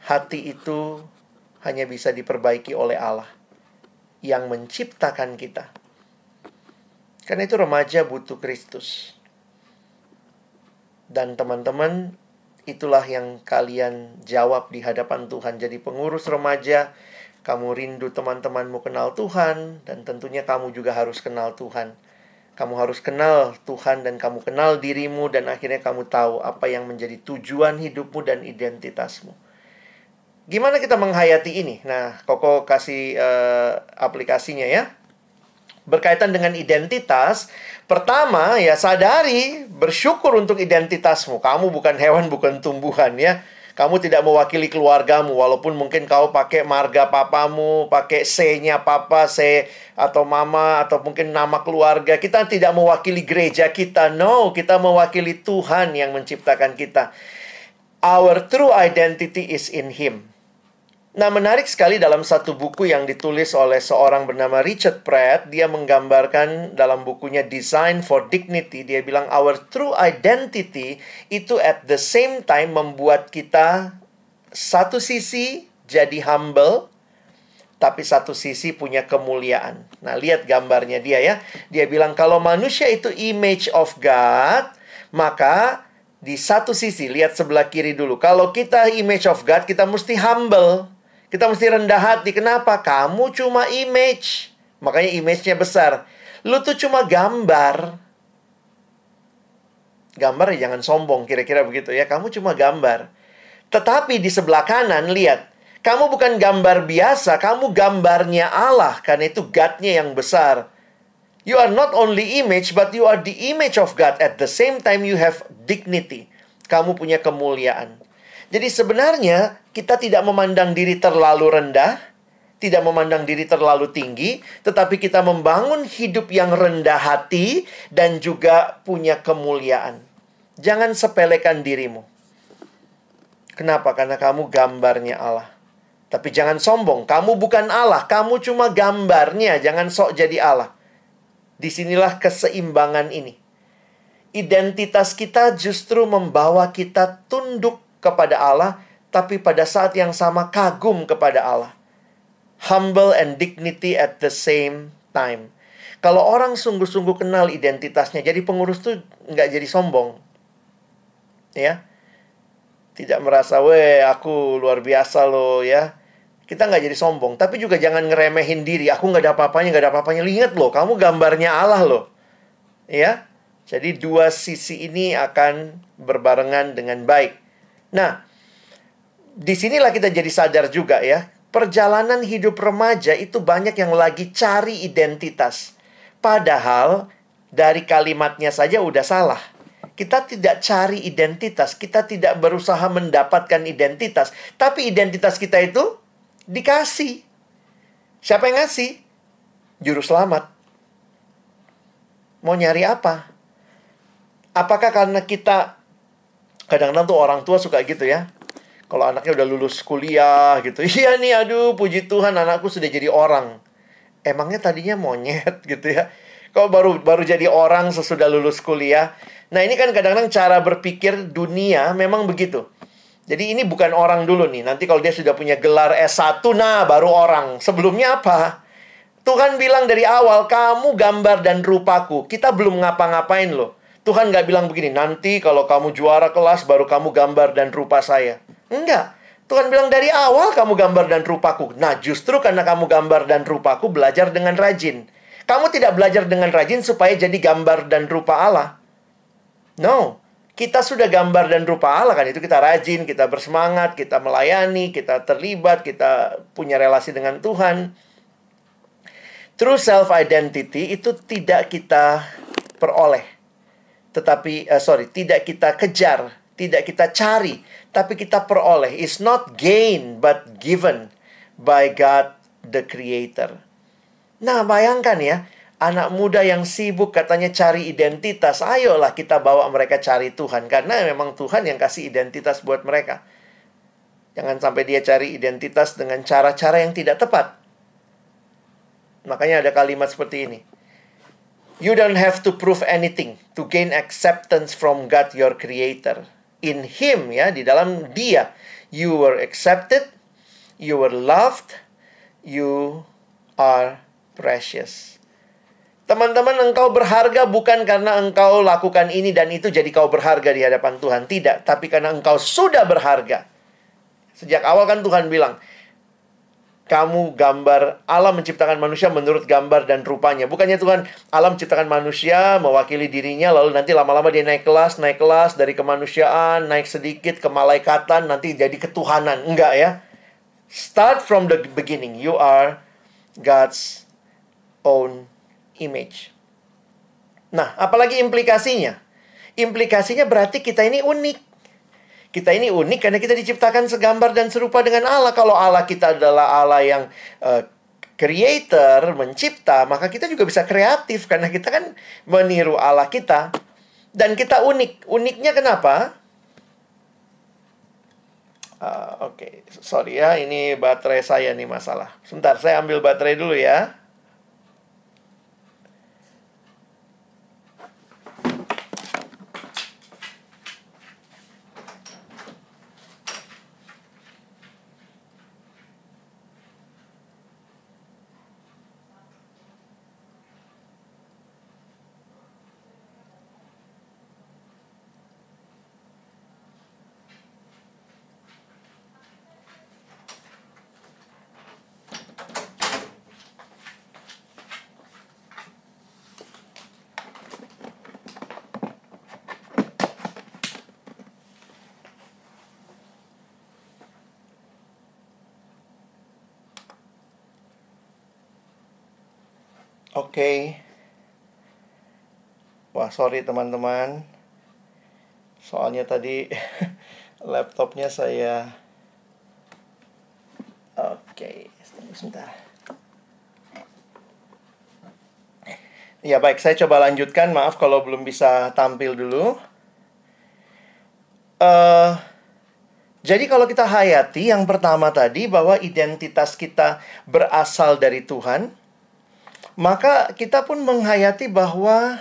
hati itu hanya bisa diperbaiki oleh Allah yang menciptakan kita. Karena itu remaja butuh Kristus. Dan teman-teman, itulah yang kalian jawab di hadapan Tuhan. Jadi pengurus remaja, kamu rindu teman-temanmu kenal Tuhan, dan tentunya kamu juga harus kenal Tuhan. Kamu harus kenal Tuhan dan kamu kenal dirimu, dan akhirnya kamu tahu apa yang menjadi tujuan hidupmu dan identitasmu. Gimana kita menghayati ini? Nah, Koko kasih aplikasinya ya. Berkaitan dengan identitas, pertama ya sadari, bersyukur untuk identitasmu. Kamu bukan hewan, bukan tumbuhan ya. Kamu tidak mewakili keluargamu, walaupun mungkin kau pakai marga papamu, pakai C-nya papa, C atau mama, atau mungkin nama keluarga. Kita tidak mewakili gereja kita. No, kita mewakili Tuhan yang menciptakan kita. Our true identity is in Him. Nah, menarik sekali dalam satu buku yang ditulis oleh seorang bernama Richard Pratt. Dia menggambarkan dalam bukunya Design for Dignity. Dia bilang, our true identity itu at the same time membuat kita satu sisi jadi humble, tapi satu sisi punya kemuliaan. Nah, lihat gambarnya dia ya. Dia bilang, kalau manusia itu image of God, maka di satu sisi, lihat sebelah kiri dulu. Kalau kita image of God, kita mesti humble. Kita mesti rendah hati. Kenapa? Kamu cuma image. Makanya image-nya besar. Lu tuh cuma gambar. Gambar ya jangan sombong. Kira-kira begitu ya. Kamu cuma gambar. Tetapi di sebelah kanan, lihat. Kamu bukan gambar biasa. Kamu gambarnya Allah. Karena itu God-nya yang besar. You are not only image, but you are the image of God. At the same time, you have dignity. Kamu punya kemuliaan. Jadi sebenarnya kita tidak memandang diri terlalu rendah, tidak memandang diri terlalu tinggi, tetapi kita membangun hidup yang rendah hati dan juga punya kemuliaan. Jangan sepelekan dirimu. Kenapa? Karena kamu gambarnya Allah. Tapi jangan sombong, kamu bukan Allah, kamu cuma gambarnya, jangan sok jadi Allah. Disinilah keseimbangan ini. Identitas kita justru membawa kita tunduk kepada Allah, tapi pada saat yang sama kagum kepada Allah. Humble and dignity at the same time. Kalau orang sungguh-sungguh kenal identitasnya, jadi pengurus tuh nggak jadi sombong. Ya. Tidak merasa, weh aku luar biasa loh ya. Kita nggak jadi sombong, tapi juga jangan ngeremehin diri. Aku nggak ada apa-apanya, nggak ada apa-apanya. Ingat loh, kamu gambarnya Allah loh. Ya. Jadi dua sisi ini akan berbarengan dengan baik. Nah, disinilah kita jadi sadar juga ya. Perjalanan hidup remaja itu banyak yang lagi cari identitas. Padahal dari kalimatnya saja udah salah. Kita tidak cari identitas. Kita tidak berusaha mendapatkan identitas. Tapi identitas kita itu dikasih. Siapa yang ngasih? Juru selamat. Mau nyari apa? Apakah karena kita... Kadang-kadang tuh orang tua suka gitu ya. Kalau anaknya udah lulus kuliah gitu, iya nih, aduh puji Tuhan anakku sudah jadi orang. Emangnya tadinya monyet gitu ya. Kalau baru jadi orang sesudah lulus kuliah. Nah, ini kan kadang-kadang cara berpikir dunia memang begitu. Jadi ini bukan orang dulu nih. Nanti kalau dia sudah punya gelar S1, nah baru orang. Sebelumnya apa? Tuhan bilang dari awal, kamu gambar dan rupaku. Kita belum ngapa-ngapain loh. Tuhan nggak bilang begini, nanti kalau kamu juara kelas, baru kamu gambar dan rupa saya. Enggak. Tuhan bilang dari awal kamu gambar dan rupaku. Nah, justru karena kamu gambar dan rupaku, belajar dengan rajin. Kamu tidak belajar dengan rajin supaya jadi gambar dan rupa Allah. No. Kita sudah gambar dan rupa Allah kan. Itu kita rajin, kita bersemangat, kita melayani, kita terlibat, kita punya relasi dengan Tuhan. True self-identity itu tidak kita peroleh. Tidak kita kejar, tidak kita cari, tapi kita peroleh. It's not gain, but given by God the Creator. Nah, bayangkan ya, anak muda yang sibuk katanya cari identitas. Ayolah kita bawa mereka cari Tuhan. Karena memang Tuhan yang kasih identitas buat mereka. Jangan sampai dia cari identitas dengan cara-cara yang tidak tepat. Makanya ada kalimat seperti ini. You don't have to prove anything to gain acceptance from God your Creator. In Him, ya, di dalam Dia, you were accepted, you were loved, you are precious. Teman-teman, engkau berharga bukan karena engkau lakukan ini dan itu jadi kau berharga di hadapan Tuhan. Tidak, tapi karena engkau sudah berharga. Sejak awal kan Tuhan bilang, kamu gambar, Allah menciptakan manusia menurut gambar dan rupanya. Bukannya Tuhan, Allah menciptakan manusia mewakili dirinya, lalu nanti lama-lama dia naik kelas dari kemanusiaan, naik sedikit ke malaikatan, nanti jadi ketuhanan. Enggak ya. Start from the beginning. You are God's own image. Nah, apalagi implikasinya? Implikasinya berarti kita ini unik. Kita ini unik karena kita diciptakan segambar dan serupa dengan Allah. Kalau Allah kita adalah Allah yang creator, mencipta, maka kita juga bisa kreatif karena kita kan meniru Allah kita. Dan kita unik. Uniknya kenapa? Oke, sorry ya, ini baterai saya nih masalah. Sebentar, saya ambil baterai dulu ya. Oke. Wah, sorry teman-teman. Soalnya tadi laptopnya saya... Oke, sebentar. Ya baik, saya coba lanjutkan. Maaf kalau belum bisa tampil dulu. Jadi kalau kita hayati yang pertama tadi bahwa identitas kita berasal dari Tuhan, maka kita pun menghayati bahwa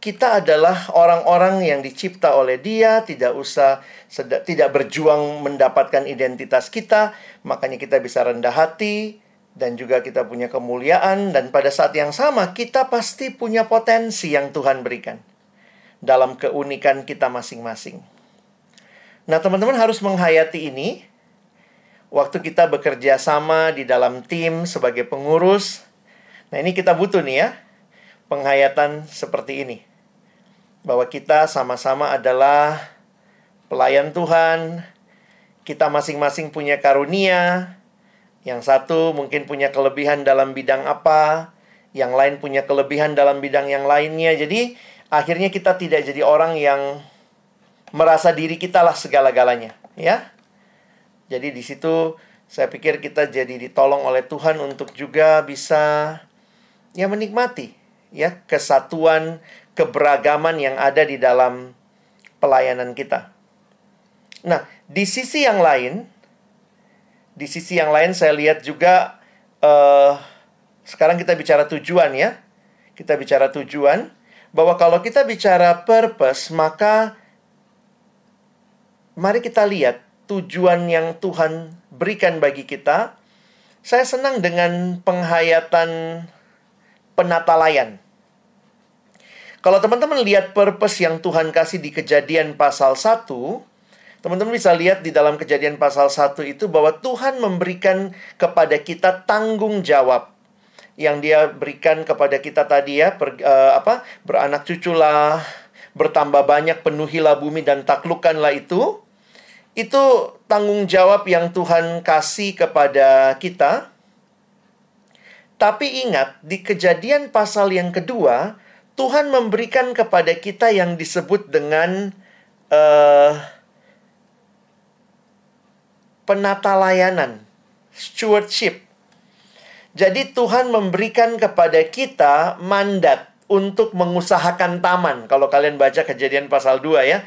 kita adalah orang-orang yang dicipta oleh Dia, tidak berjuang mendapatkan identitas kita, makanya kita bisa rendah hati dan juga kita punya kemuliaan, dan pada saat yang sama kita pasti punya potensi yang Tuhan berikan dalam keunikan kita masing-masing. Nah, teman-teman harus menghayati ini waktu kita bekerja sama di dalam tim sebagai pengurus. Nah, ini kita butuh nih ya, penghayatan seperti ini. Bahwa kita sama-sama adalah pelayan Tuhan. Kita masing-masing punya karunia. Yang satu mungkin punya kelebihan dalam bidang apa, yang lain punya kelebihan dalam bidang yang lainnya. Jadi, akhirnya kita tidak jadi orang yang merasa diri kita lah segala-galanya, ya. Jadi di situ saya pikir kita jadi ditolong oleh Tuhan untuk juga bisa ya menikmati ya kesatuan, keberagaman yang ada di dalam pelayanan kita. Nah, di sisi yang lain saya lihat juga, sekarang kita bicara tujuan ya. Kita bicara tujuan, bahwa kalau kita bicara purpose, maka mari kita lihat tujuan yang Tuhan berikan bagi kita. Saya senang dengan penghayatan penatalayan. Kalau teman-teman lihat purpose yang Tuhan kasih di Kejadian pasal 1, teman-teman bisa lihat di dalam Kejadian pasal 1 itu bahwa Tuhan memberikan kepada kita tanggung jawab. Yang dia berikan kepada kita tadi ya, beranak cuculah, bertambah banyak, penuhilah bumi dan taklukkanlah itu. Itu tanggung jawab yang Tuhan kasih kepada kita. Tapi ingat, di Kejadian pasal yang kedua, Tuhan memberikan kepada kita yang disebut dengan penata layanan, stewardship. Jadi Tuhan memberikan kepada kita mandat untuk mengusahakan taman. Kalau kalian baca Kejadian pasal 2 ya,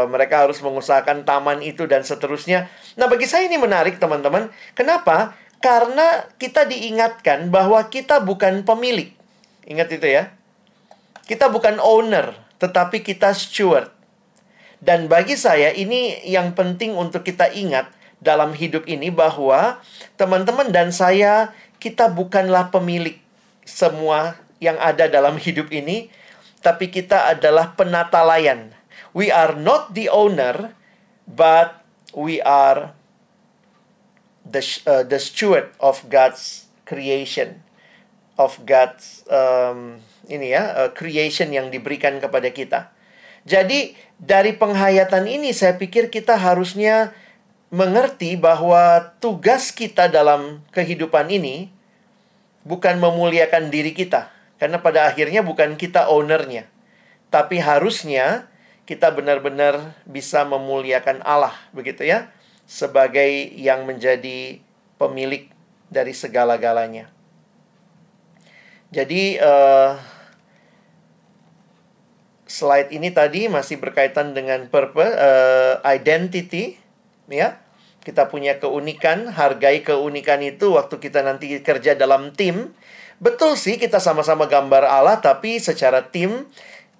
mereka harus mengusahakan taman itu dan seterusnya. Nah, bagi saya ini menarik teman-teman. Kenapa? Karena kita diingatkan bahwa kita bukan pemilik. Ingat itu ya. Kita bukan owner, tetapi kita steward. Dan bagi saya ini yang penting untuk kita ingat dalam hidup ini, bahwa teman-teman dan saya, kita bukanlah pemilik semua yang ada dalam hidup ini, tapi kita adalah penata layan. We are not the owner, but we are the steward of God's creation, of God's creation yang diberikan kepada kita. Jadi dari penghayatan ini saya pikir kita harusnya mengerti bahwa tugas kita dalam kehidupan ini bukan memuliakan diri kita. Karena pada akhirnya bukan kita ownernya. Tapi harusnya kita benar-benar bisa memuliakan Allah, begitu ya, sebagai yang menjadi pemilik dari segala-galanya. Jadi slide ini tadi masih berkaitan dengan purpose, identity, ya. Kita punya keunikan, hargai keunikan itu waktu kita nanti kerja dalam tim. Betul sih, kita sama-sama gambar Allah, tapi secara tim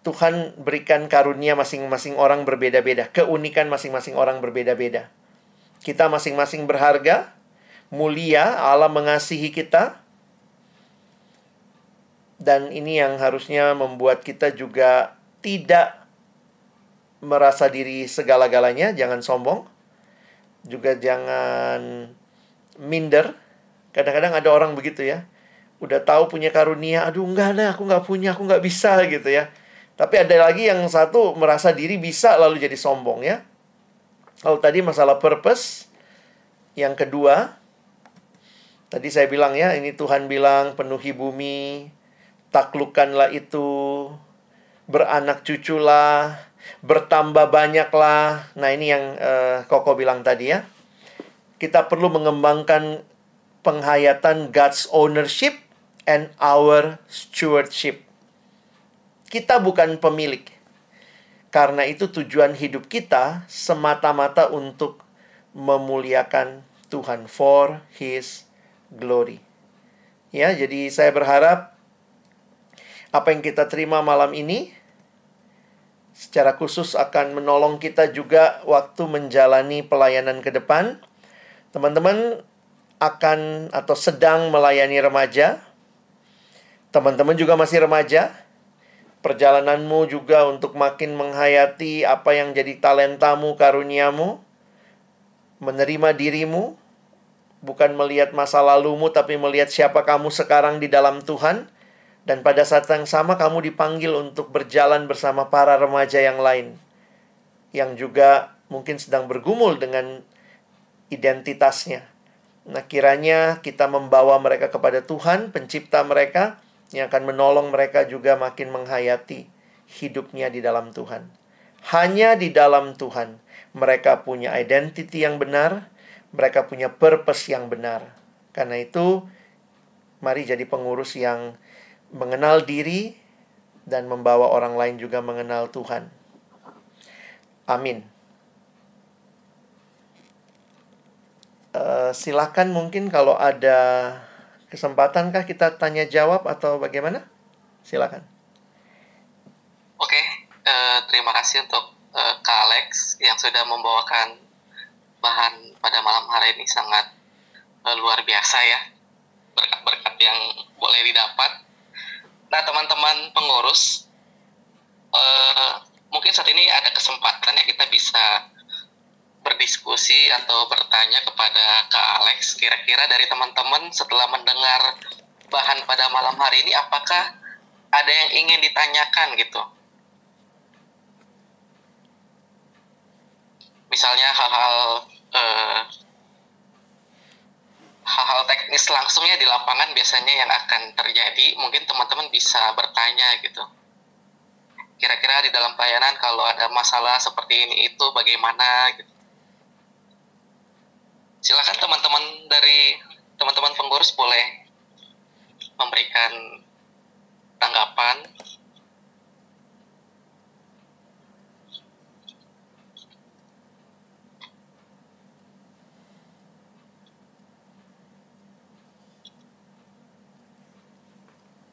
Tuhan berikan karunia masing-masing orang berbeda-beda. Keunikan masing-masing orang berbeda-beda. Kita masing-masing berharga, mulia, Allah mengasihi kita. Dan ini yang harusnya membuat kita juga tidak merasa diri segala-galanya, jangan sombong. Juga jangan minder. Kadang-kadang ada orang begitu ya. Udah tahu punya karunia, aduh enggak ada, aku nggak punya, aku nggak bisa gitu ya. Tapi ada lagi yang satu merasa diri bisa lalu jadi sombong ya. Kalau tadi masalah purpose. Yang kedua, tadi saya bilang ya, ini Tuhan bilang penuhi bumi, taklukkanlah itu, beranak cuculah, bertambah banyaklah. Nah, ini yang Koko bilang tadi ya. Kita perlu mengembangkan penghayatan God's ownership and our stewardship. Kita bukan pemilik. Karena itu tujuan hidup kita semata-mata untuk memuliakan Tuhan, for His glory. Ya, jadi saya berharap apa yang kita terima malam ini secara khusus akan menolong kita juga waktu menjalani pelayanan ke depan. Teman-teman akan atau sedang melayani remaja. Teman-teman juga masih remaja. Perjalananmu juga untuk makin menghayati apa yang jadi talentamu, karuniamu. Menerima dirimu. Bukan melihat masa lalumu, tapi melihat siapa kamu sekarang di dalam Tuhan. Dan pada saat yang sama kamu dipanggil untuk berjalan bersama para remaja yang lain. Yang juga mungkin sedang bergumul dengan identitasnya. Nah, kiranya kita membawa mereka kepada Tuhan, pencipta mereka, yang akan menolong mereka juga makin menghayati hidupnya di dalam Tuhan. Hanya di dalam Tuhan mereka punya identity yang benar, mereka punya purpose yang benar. Karena itu, mari jadi pengurus yang mengenal diri dan membawa orang lain juga mengenal Tuhan. Amin. Silakan mungkin kalau ada kesempatankah kita tanya jawab atau bagaimana? Silakan. Oke, terima kasih untuk Kak Alex yang sudah membawakan bahan pada malam hari ini sangat luar biasa ya. Berkat-berkat yang boleh didapat. Nah, teman-teman pengurus, mungkin saat ini ada kesempatan ya kita bisa berdiskusi atau bertanya kepada Kak Alex. Kira-kira dari teman-teman setelah mendengar bahan pada malam hari ini, apakah ada yang ingin ditanyakan gitu? Misalnya hal-hal teknis langsungnya di lapangan biasanya yang akan terjadi, mungkin teman-teman bisa bertanya gitu. Kira-kira di dalam pelayanan kalau ada masalah seperti ini itu bagaimana gitu. Silakan teman-teman pengurus boleh memberikan tanggapan.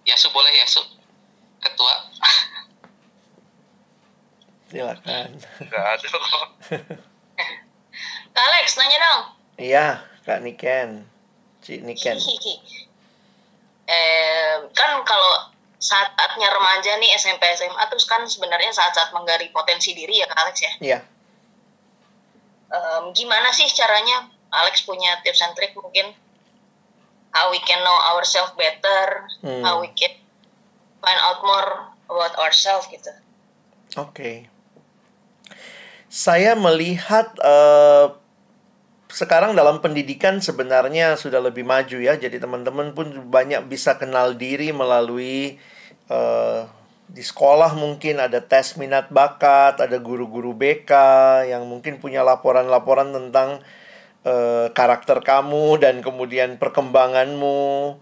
Yasu boleh, Yasu, ketua. Silakan. Nggak ada kok. Kak Alex, nanya dong. Iya, Kak Niken. Cik Niken. Kan kalau saat-saatnya remaja nih, SMP, SMA, terus kan sebenarnya saat-saat menggali potensi diri ya Kak Alex ya? Iya. Gimana sih caranya? Alex punya tips and trick mungkin? How we can know ourselves better, how we can find out more about ourselves gitu. Oke. Saya melihat sekarang dalam pendidikan sebenarnya sudah lebih maju ya. Jadi teman-teman pun banyak bisa kenal diri melalui di sekolah mungkin ada tes minat bakat, ada guru-guru BK yang mungkin punya laporan-laporan tentang karakter kamu dan kemudian perkembanganmu.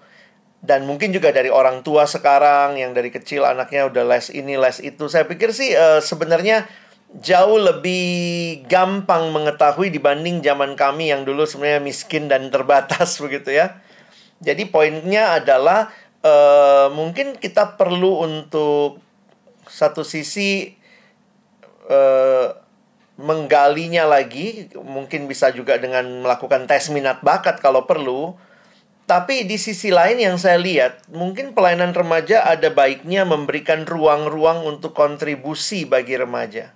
Dan mungkin juga dari orang tua sekarang yang dari kecil anaknya udah les ini, les itu. Saya pikir sih sebenarnya jauh lebih gampang mengetahui dibanding zaman kami yang dulu sebenarnya miskin dan terbatas begitu ya. Jadi poinnya adalah mungkin kita perlu untuk satu sisi menggalinya lagi, mungkin bisa juga dengan melakukan tes minat bakat kalau perlu. Tapi di sisi lain yang saya lihat, mungkin pelayanan remaja ada baiknya memberikan ruang-ruang untuk kontribusi bagi remaja.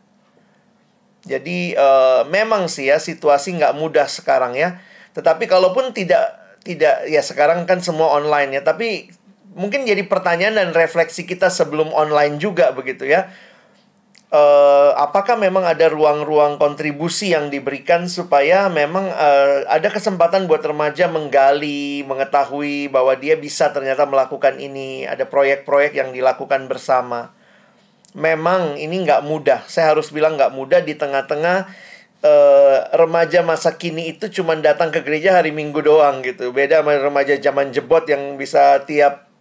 Jadi memang sih ya situasi nggak mudah sekarang ya. Tetapi kalaupun tidak ya sekarang kan semua online ya. Tapi mungkin jadi pertanyaan dan refleksi kita sebelum online juga begitu ya. Apakah memang ada ruang-ruang kontribusi yang diberikan supaya memang ada kesempatan buat remaja menggali, mengetahui bahwa dia bisa ternyata melakukan ini. Ada proyek-proyek yang dilakukan bersama. Memang ini nggak mudah. Saya harus bilang nggak mudah di tengah-tengah remaja masa kini itu cuma datang ke gereja hari Minggu doang gitu. Beda sama remaja zaman jebot yang bisa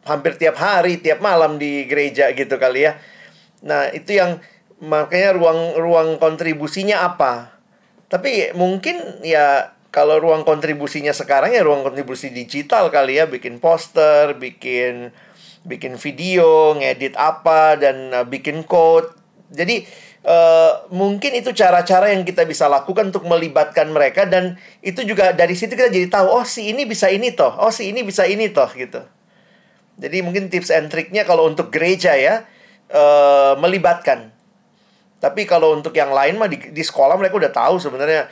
hampir tiap hari, tiap malam di gereja gitu kali ya. Nah, itu yang makanya ruang kontribusinya apa? Tapi mungkin ya kalau ruang kontribusinya sekarang ya ruang kontribusi digital kali ya, bikin poster, bikin video, ngedit apa dan bikin code. Jadi mungkin itu cara-cara yang kita bisa lakukan untuk melibatkan mereka dan itu juga dari situ kita jadi tahu oh si ini bisa ini toh, oh si ini bisa ini toh gitu. Jadi mungkin tips and triknya kalau untuk gereja ya melibatkan. Tapi kalau untuk yang lain mah di sekolah mereka udah tahu sebenarnya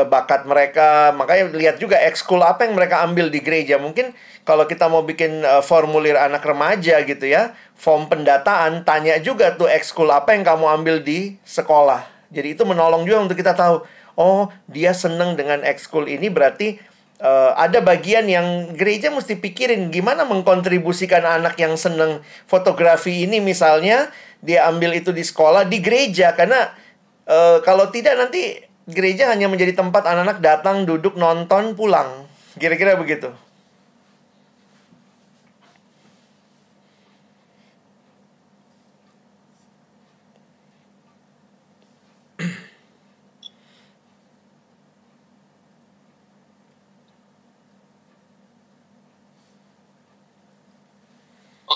bakat mereka. Makanya lihat juga ekskul apa yang mereka ambil di gereja. Mungkin kalau kita mau bikin formulir anak remaja gitu ya, form pendataan, tanya juga tuh ekskul apa yang kamu ambil di sekolah. Jadi itu menolong juga untuk kita tahu, oh dia seneng dengan ekskul ini berarti ada bagian yang gereja mesti pikirin gimana mengkontribusikan anak yang seneng fotografi ini misalnya dia ambil itu di sekolah di gereja karena kalau tidak nanti gereja hanya menjadi tempat anak-anak datang duduk nonton pulang kira-kira begitu.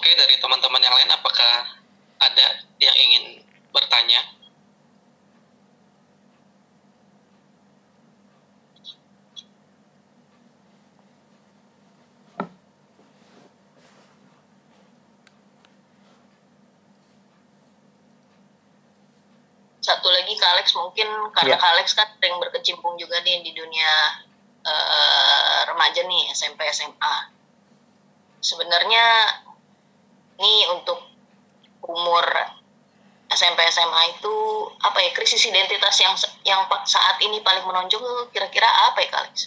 Oke, dari teman-teman yang lain apakah ada yang ingin bertanya? Satu lagi Kak Alex, mungkin karena Kak Alex kan sering berkecimpung juga nih di dunia remaja nih, SMP, SMA. Sebenarnya nih untuk umur SMP, SMA itu apa ya, krisis identitas yang saat ini paling menonjol kira-kira apa ya Kak Alex?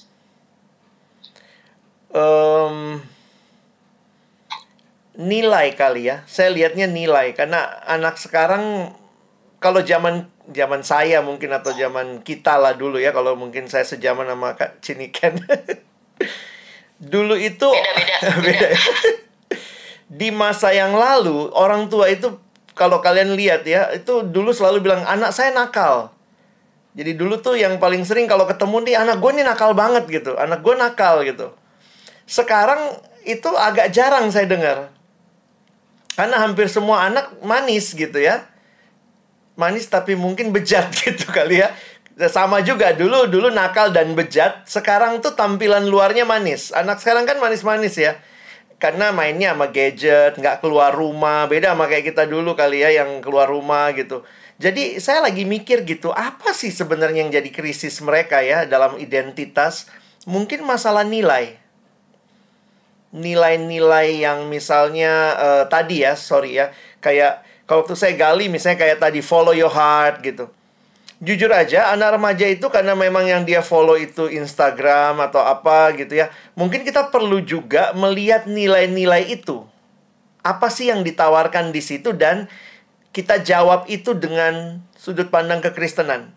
Nilai kali ya. Saya lihatnya nilai karena anak sekarang, kalau zaman saya mungkin atau zaman kita lah dulu ya, kalau mungkin saya sejaman sama Kak Ciniken. Dulu itu beda. Di masa yang lalu, orang tua itu kalau kalian lihat ya, itu dulu selalu bilang anak saya nakal. Jadi dulu tuh yang paling sering kalau ketemu nih, anak gue nih nakal banget gitu, anak gue nakal gitu. Sekarang itu agak jarang saya dengar. Karena hampir semua anak manis gitu ya. Manis tapi mungkin bejat gitu kali ya. Sama juga dulu nakal dan bejat. Sekarang tuh tampilan luarnya manis. Anak sekarang kan manis-manis ya. Karena mainnya sama gadget, nggak keluar rumah. Beda sama kayak kita dulu kali ya, yang keluar rumah gitu. Jadi saya lagi mikir gitu, apa sih sebenarnya yang jadi krisis mereka ya dalam identitas? Mungkin masalah nilai. Nilai-nilai yang misalnya tadi ya, sorry ya, kayak kalau tuh saya gali misalnya kayak tadi follow your heart gitu. Jujur aja anak remaja itu karena memang yang dia follow itu Instagram atau apa gitu ya. Mungkin kita perlu juga melihat nilai-nilai itu. Apa sih yang ditawarkan di situ dan kita jawab itu dengan sudut pandang kekristenan.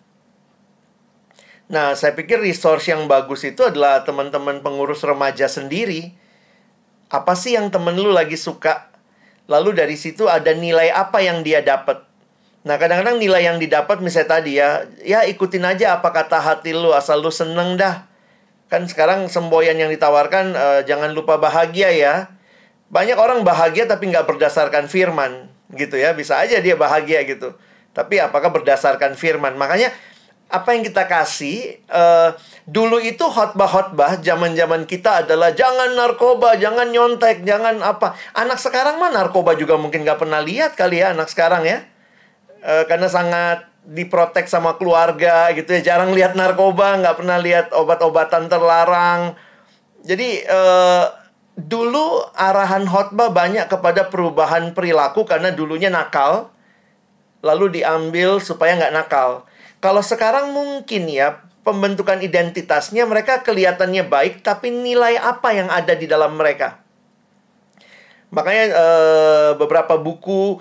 Nah, saya pikir resource yang bagus itu adalah teman-teman pengurus remaja sendiri. Apa sih yang temen lu lagi suka? Lalu dari situ ada nilai apa yang dia dapat. Nah, kadang-kadang nilai yang didapat misalnya tadi ya ikutin aja apa kata hati lu, asal lu seneng dah. Kan sekarang semboyan yang ditawarkan, jangan lupa bahagia ya. Banyak orang bahagia tapi nggak berdasarkan firman gitu ya. Bisa aja dia bahagia gitu, tapi apakah berdasarkan firman? Makanya apa yang kita kasih, dulu itu khotbah-khotbah zaman-zaman kita adalah jangan narkoba, jangan nyontek, jangan apa. Anak sekarang mah narkoba juga mungkin nggak pernah lihat kali ya anak sekarang ya. Karena sangat diprotek sama keluarga gitu ya. Jarang lihat narkoba, nggak pernah lihat obat-obatan terlarang. Jadi dulu arahan khotbah banyak kepada perubahan perilaku karena dulunya nakal, lalu diambil supaya nggak nakal. Kalau sekarang mungkin ya, pembentukan identitasnya mereka kelihatannya baik, tapi nilai apa yang ada di dalam mereka? Makanya beberapa buku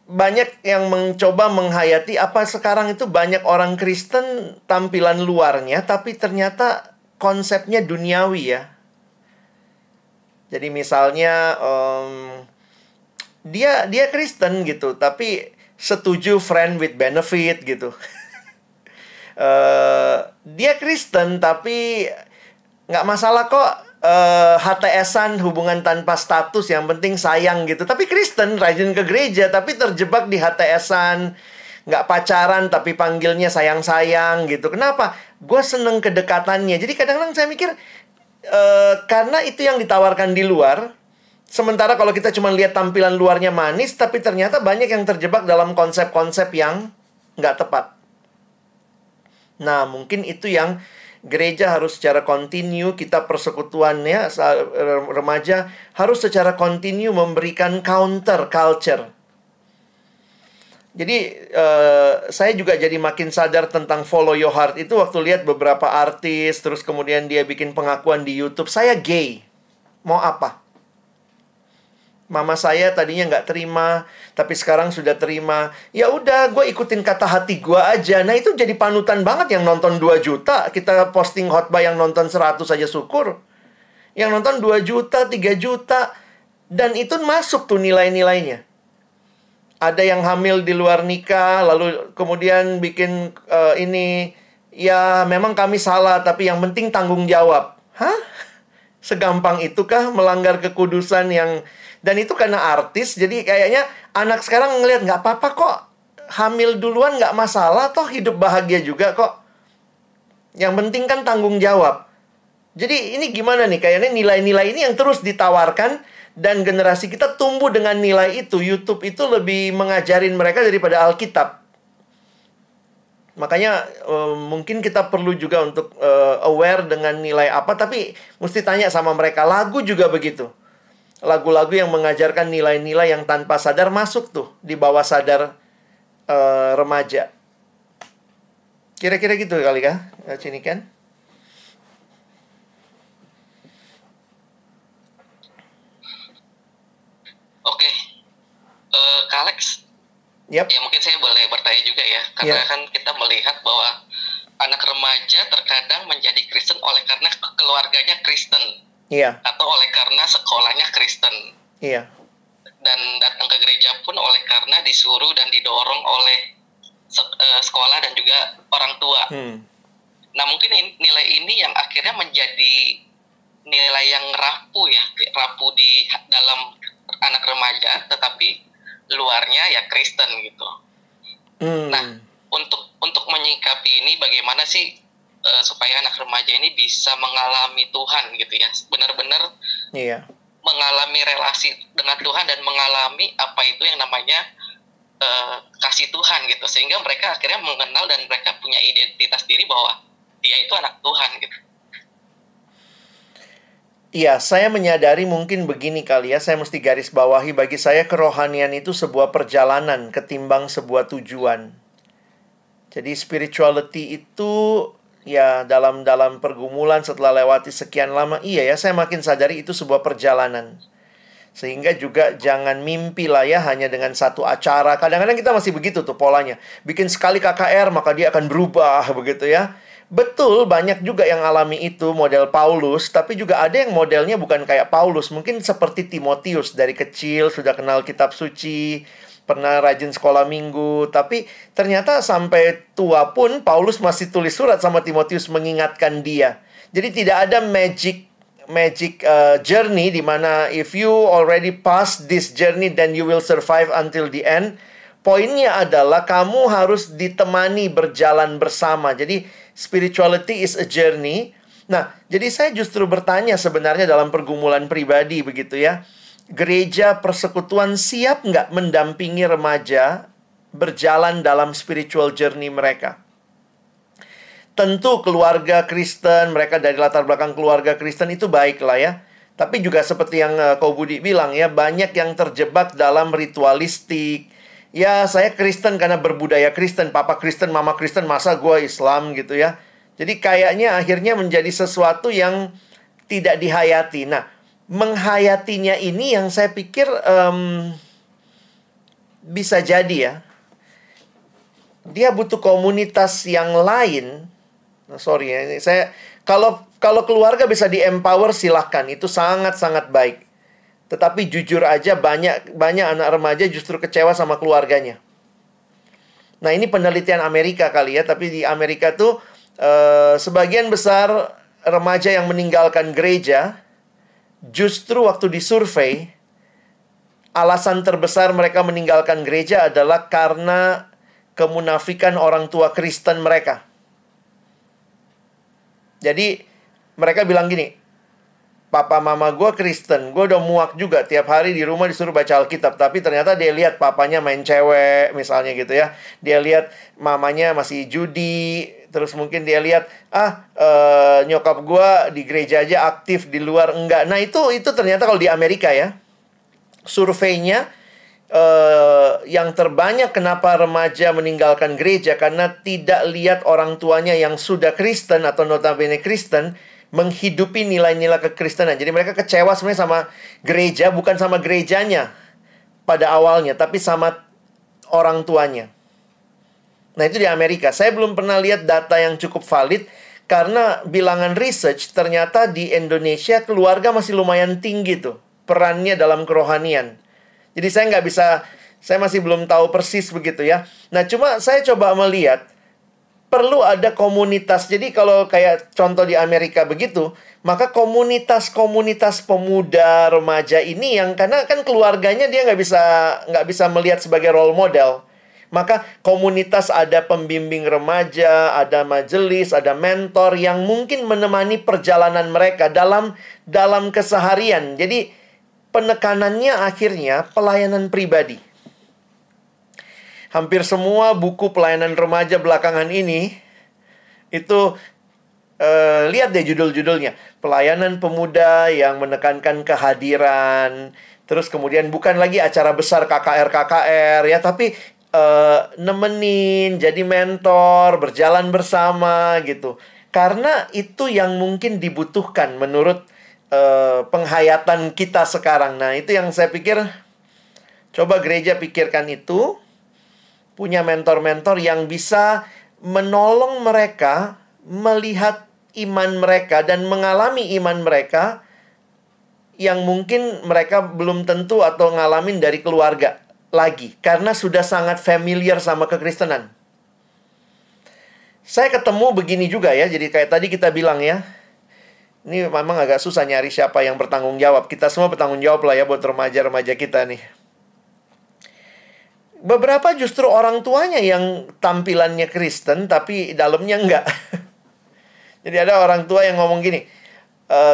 banyak yang mencoba menghayati apa sekarang itu banyak orang Kristen tampilan luarnya, tapi ternyata konsepnya duniawi ya. Jadi misalnya dia Kristen gitu, tapi setuju friend with benefit gitu. Dia Kristen tapi nggak masalah kok HTS-an, hubungan tanpa status, yang penting sayang gitu. Tapi Kristen, rajin ke gereja tapi terjebak di HTS-an. Nggak pacaran tapi panggilnya sayang-sayang gitu. Kenapa? Gue seneng kedekatannya. Jadi kadang-kadang saya mikir karena itu yang ditawarkan di luar. Sementara kalau kita cuma lihat tampilan luarnya manis, tapi ternyata banyak yang terjebak dalam konsep-konsep yang nggak tepat. Nah, mungkin itu yang gereja harus secara kontinu, kita persekutuannya remaja harus secara kontinu memberikan counter culture. Jadi saya juga jadi makin sadar tentang follow your heart itu waktu lihat beberapa artis, terus kemudian dia bikin pengakuan di YouTube, saya gay, mau apa? Mama saya tadinya nggak terima, tapi sekarang sudah terima. Ya udah, gue ikutin kata hati gue aja. Nah itu jadi panutan banget, yang nonton 2 juta. Kita posting khotbah yang nonton 100 aja syukur. Yang nonton 2 juta, 3 juta. Dan itu masuk tuh nilai-nilainya. Ada yang hamil di luar nikah, lalu kemudian bikin ini. Ya memang kami salah, tapi yang penting tanggung jawab. Hah? Segampang itukah melanggar kekudusan yang Dan itu karena artis, jadi kayaknya anak sekarang ngelihat nggak apa-apa kok. Hamil duluan nggak masalah, toh hidup bahagia juga kok. Yang penting kan tanggung jawab. Jadi ini gimana nih? Kayaknya nilai-nilai ini yang terus ditawarkan. Dan generasi kita tumbuh dengan nilai itu. YouTube itu lebih mengajarin mereka daripada Alkitab. Makanya mungkin kita perlu juga untuk aware dengan nilai apa. Tapi mesti tanya sama mereka. Lagu juga begitu. Lagu-lagu yang mengajarkan nilai-nilai yang tanpa sadar masuk tuh di bawah sadar remaja. Kira-kira gitu kali kah, Ciniken? Oke, Kak Alex, Yap. ya mungkin saya boleh bertanya juga ya, karena kan kita melihat bahwa anak remaja terkadang menjadi Kristen oleh karena keluarganya Kristen, Iya, atau oleh karena sekolahnya Kristen, iya. dan datang ke gereja pun oleh karena disuruh dan didorong oleh sekolah dan juga orang tua. Nah, mungkin nilai ini yang akhirnya menjadi nilai yang rapuh ya, rapuh di dalam anak remaja, tetapi luarnya ya Kristen gitu. Nah, untuk menyikapi ini bagaimana sih supaya anak remaja ini bisa mengalami Tuhan gitu ya, benar-benar mengalami relasi dengan Tuhan dan mengalami apa itu yang namanya kasih Tuhan gitu, sehingga mereka akhirnya mengenal dan mereka punya identitas diri bahwa dia itu anak Tuhan gitu. Iya, saya menyadari mungkin begini kali ya, saya mesti garis bawahi, bagi saya kerohanian itu sebuah perjalanan ketimbang sebuah tujuan. Jadi spirituality itu ya dalam pergumulan setelah lewati sekian lama, iya ya, saya makin sadari itu sebuah perjalanan. Sehingga juga jangan mimpi lah ya hanya dengan satu acara. Kadang-kadang kita masih begitu tuh polanya. Bikin sekali KKR maka dia akan berubah begitu ya. Betul, banyak juga yang alami itu model Paulus. Tapi juga ada yang modelnya bukan kayak Paulus. Mungkin seperti Timotius, dari kecil sudah kenal kitab suci, pernah rajin sekolah minggu. Tapi ternyata sampai tua pun Paulus masih tulis surat sama Timotius mengingatkan dia. Jadi tidak ada magic journey di mana if you already pass this journey then you will survive until the end. Poinnya adalah kamu harus ditemani berjalan bersama. Jadi spirituality is a journey. Nah, jadi saya justru bertanya sebenarnya dalam pergumulan pribadi begitu ya. Gereja persekutuan siap nggak mendampingi remaja berjalan dalam spiritual journey mereka? Tentu keluarga Kristen, mereka dari latar belakang keluarga Kristen itu baiklah ya. Tapi juga seperti yang Ko Budi bilang ya, banyak yang terjebak dalam ritualistik. Ya, saya Kristen karena berbudaya Kristen, papa Kristen, mama Kristen, masa gue Islam gitu ya. Jadi kayaknya akhirnya menjadi sesuatu yang tidak dihayati. Nah, menghayatinya ini yang saya pikir bisa jadi ya. Dia butuh komunitas yang lain. Nah, sorry ya, saya kalau keluarga bisa di-empower silahkan, itu sangat-sangat baik. Tetapi jujur aja banyak anak remaja justru kecewa sama keluarganya. Nah, ini penelitian Amerika kali ya, tapi di Amerika tuh sebagian besar remaja yang meninggalkan gereja justru waktu disurvei alasan terbesar mereka meninggalkan gereja adalah karena kemunafikan orang tua Kristen mereka. Jadi mereka bilang gini, papa mama gue Kristen, gue udah muak juga tiap hari di rumah disuruh baca Alkitab. Tapi ternyata dia lihat papanya main cewek misalnya gitu ya. Dia lihat mamanya masih judi. Terus mungkin dia lihat, nyokap gue di gereja aja aktif, di luar enggak. Nah itu ternyata kalau di Amerika ya, surveinya yang terbanyak kenapa remaja meninggalkan gereja karena tidak lihat orang tuanya yang sudah Kristen atau notabene Kristen menghidupi nilai-nilai kekristenan. Jadi mereka kecewa sebenarnya sama gereja, bukan sama gerejanya pada awalnya, tapi sama orang tuanya. Nah, itu di Amerika. Saya belum pernah lihat data yang cukup valid karena bilangan research ternyata di Indonesia keluarga masih lumayan tinggi tuh perannya dalam kerohanian. Jadi saya masih belum tahu persis begitu ya. Nah, cuma saya coba melihat perlu ada komunitas. Jadi kalau kayak contoh di Amerika begitu, maka komunitas-komunitas pemuda remaja ini yang karena kan keluarganya dia nggak bisa melihat sebagai role model. Maka komunitas ada pembimbing remaja, ada majelis, ada mentor yang mungkin menemani perjalanan mereka dalam keseharian. Jadi penekanannya akhirnya pelayanan pribadi. Hampir semua buku pelayanan remaja belakangan ini itu lihat deh judul-judulnya. Pelayanan pemuda yang menekankan kehadiran. Terus kemudian bukan lagi acara besar KKR ya, tapi nemenin, jadi mentor, berjalan bersama gitu. Karena itu yang mungkin dibutuhkan menurut penghayatan kita sekarang. Nah, itu yang saya pikir coba gereja pikirkan itu. Punya mentor-mentor yang bisa menolong mereka melihat iman mereka dan mengalami iman mereka yang mungkin mereka belum tentu atau ngalamin dari keluarga lagi. Karena sudah sangat familiar sama kekristenan. Saya ketemu begini juga ya. Jadi kayak tadi kita bilang ya. Ini memang agak susah nyari siapa yang bertanggung jawab. Kita semua bertanggung jawab lah ya buat remaja-remaja kita nih. Beberapa justru orang tuanya yang tampilannya Kristen tapi dalamnya enggak. Jadi ada orang tua yang ngomong gini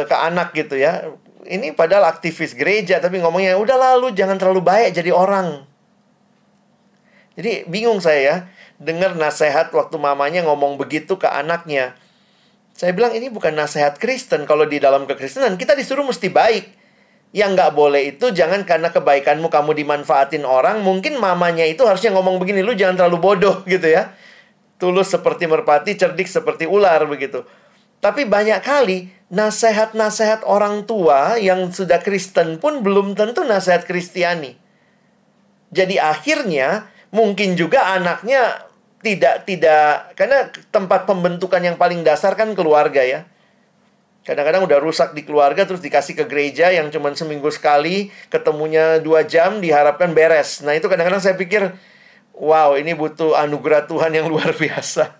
ke anak gitu ya. Ini padahal aktivis gereja tapi ngomongnya udah lalu jangan terlalu baik jadi orang. Jadi bingung saya ya dengar nasihat waktu mamanya ngomong begitu ke anaknya. Saya bilang ini bukan nasihat Kristen. Kalau di dalam kekristenan kita disuruh mesti baik. Yang nggak boleh itu jangan karena kebaikanmu kamu dimanfaatin orang. Mungkin mamanya itu harusnya ngomong begini, lu jangan terlalu bodoh gitu ya. Tulus seperti merpati, cerdik seperti ular begitu. Tapi banyak kali nasihat-nasihat orang tua yang sudah Kristen pun belum tentu nasihat Kristiani. Jadi akhirnya mungkin juga anaknya tidak karena tempat pembentukan yang paling dasar kan keluarga ya. Kadang-kadang udah rusak di keluarga terus dikasih ke gereja yang cuma seminggu sekali, ketemunya 2 jam, diharapkan beres. Nah itu kadang-kadang saya pikir, wow ini butuh anugerah Tuhan yang luar biasa.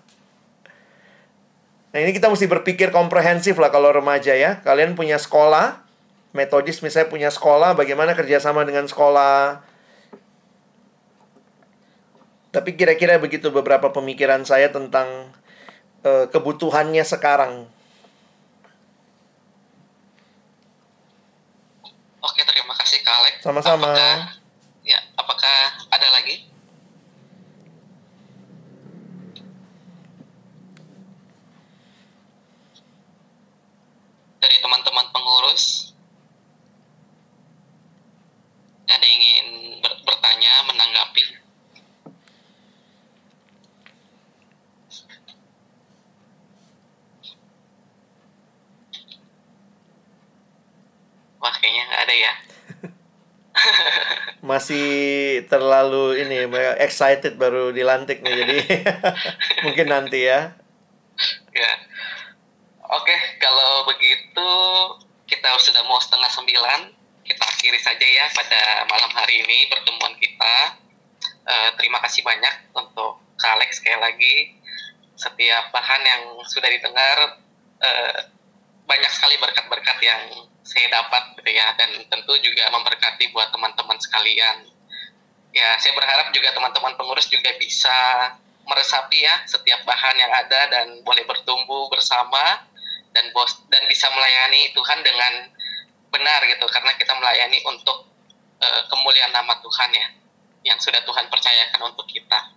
Nah ini kita mesti berpikir komprehensif lah kalau remaja ya. Kalian punya sekolah, Metodis misalnya punya sekolah, bagaimana kerjasama dengan sekolah. Tapi kira-kira begitu beberapa pemikiran saya tentang kebutuhannya sekarang. Oke, terima kasih Kak Alex. Sama-sama. Apakah ada lagi? Dari teman-teman pengurus ada yang ingin bertanya, menanggapi? Wah, kayaknya nggak ada ya. Masih terlalu excited baru dilantik nih, jadi mungkin nanti ya. Ya. Oke, kalau begitu kita sudah mau 8:30. Kita akhiri saja ya pada malam hari ini pertemuan kita. Terima kasih banyak untuk Kak Alex sekali lagi. Setiap bahan yang sudah didengar, banyak sekali berkat-berkat yang saya dapat gitu ya, dan tentu juga memberkati buat teman-teman sekalian. Ya, saya berharap juga teman-teman pengurus juga bisa meresapi ya setiap bahan yang ada dan boleh bertumbuh bersama dan bisa melayani Tuhan dengan benar gitu, karena kita melayani untuk kemuliaan nama Tuhan ya, yang sudah Tuhan percayakan untuk kita.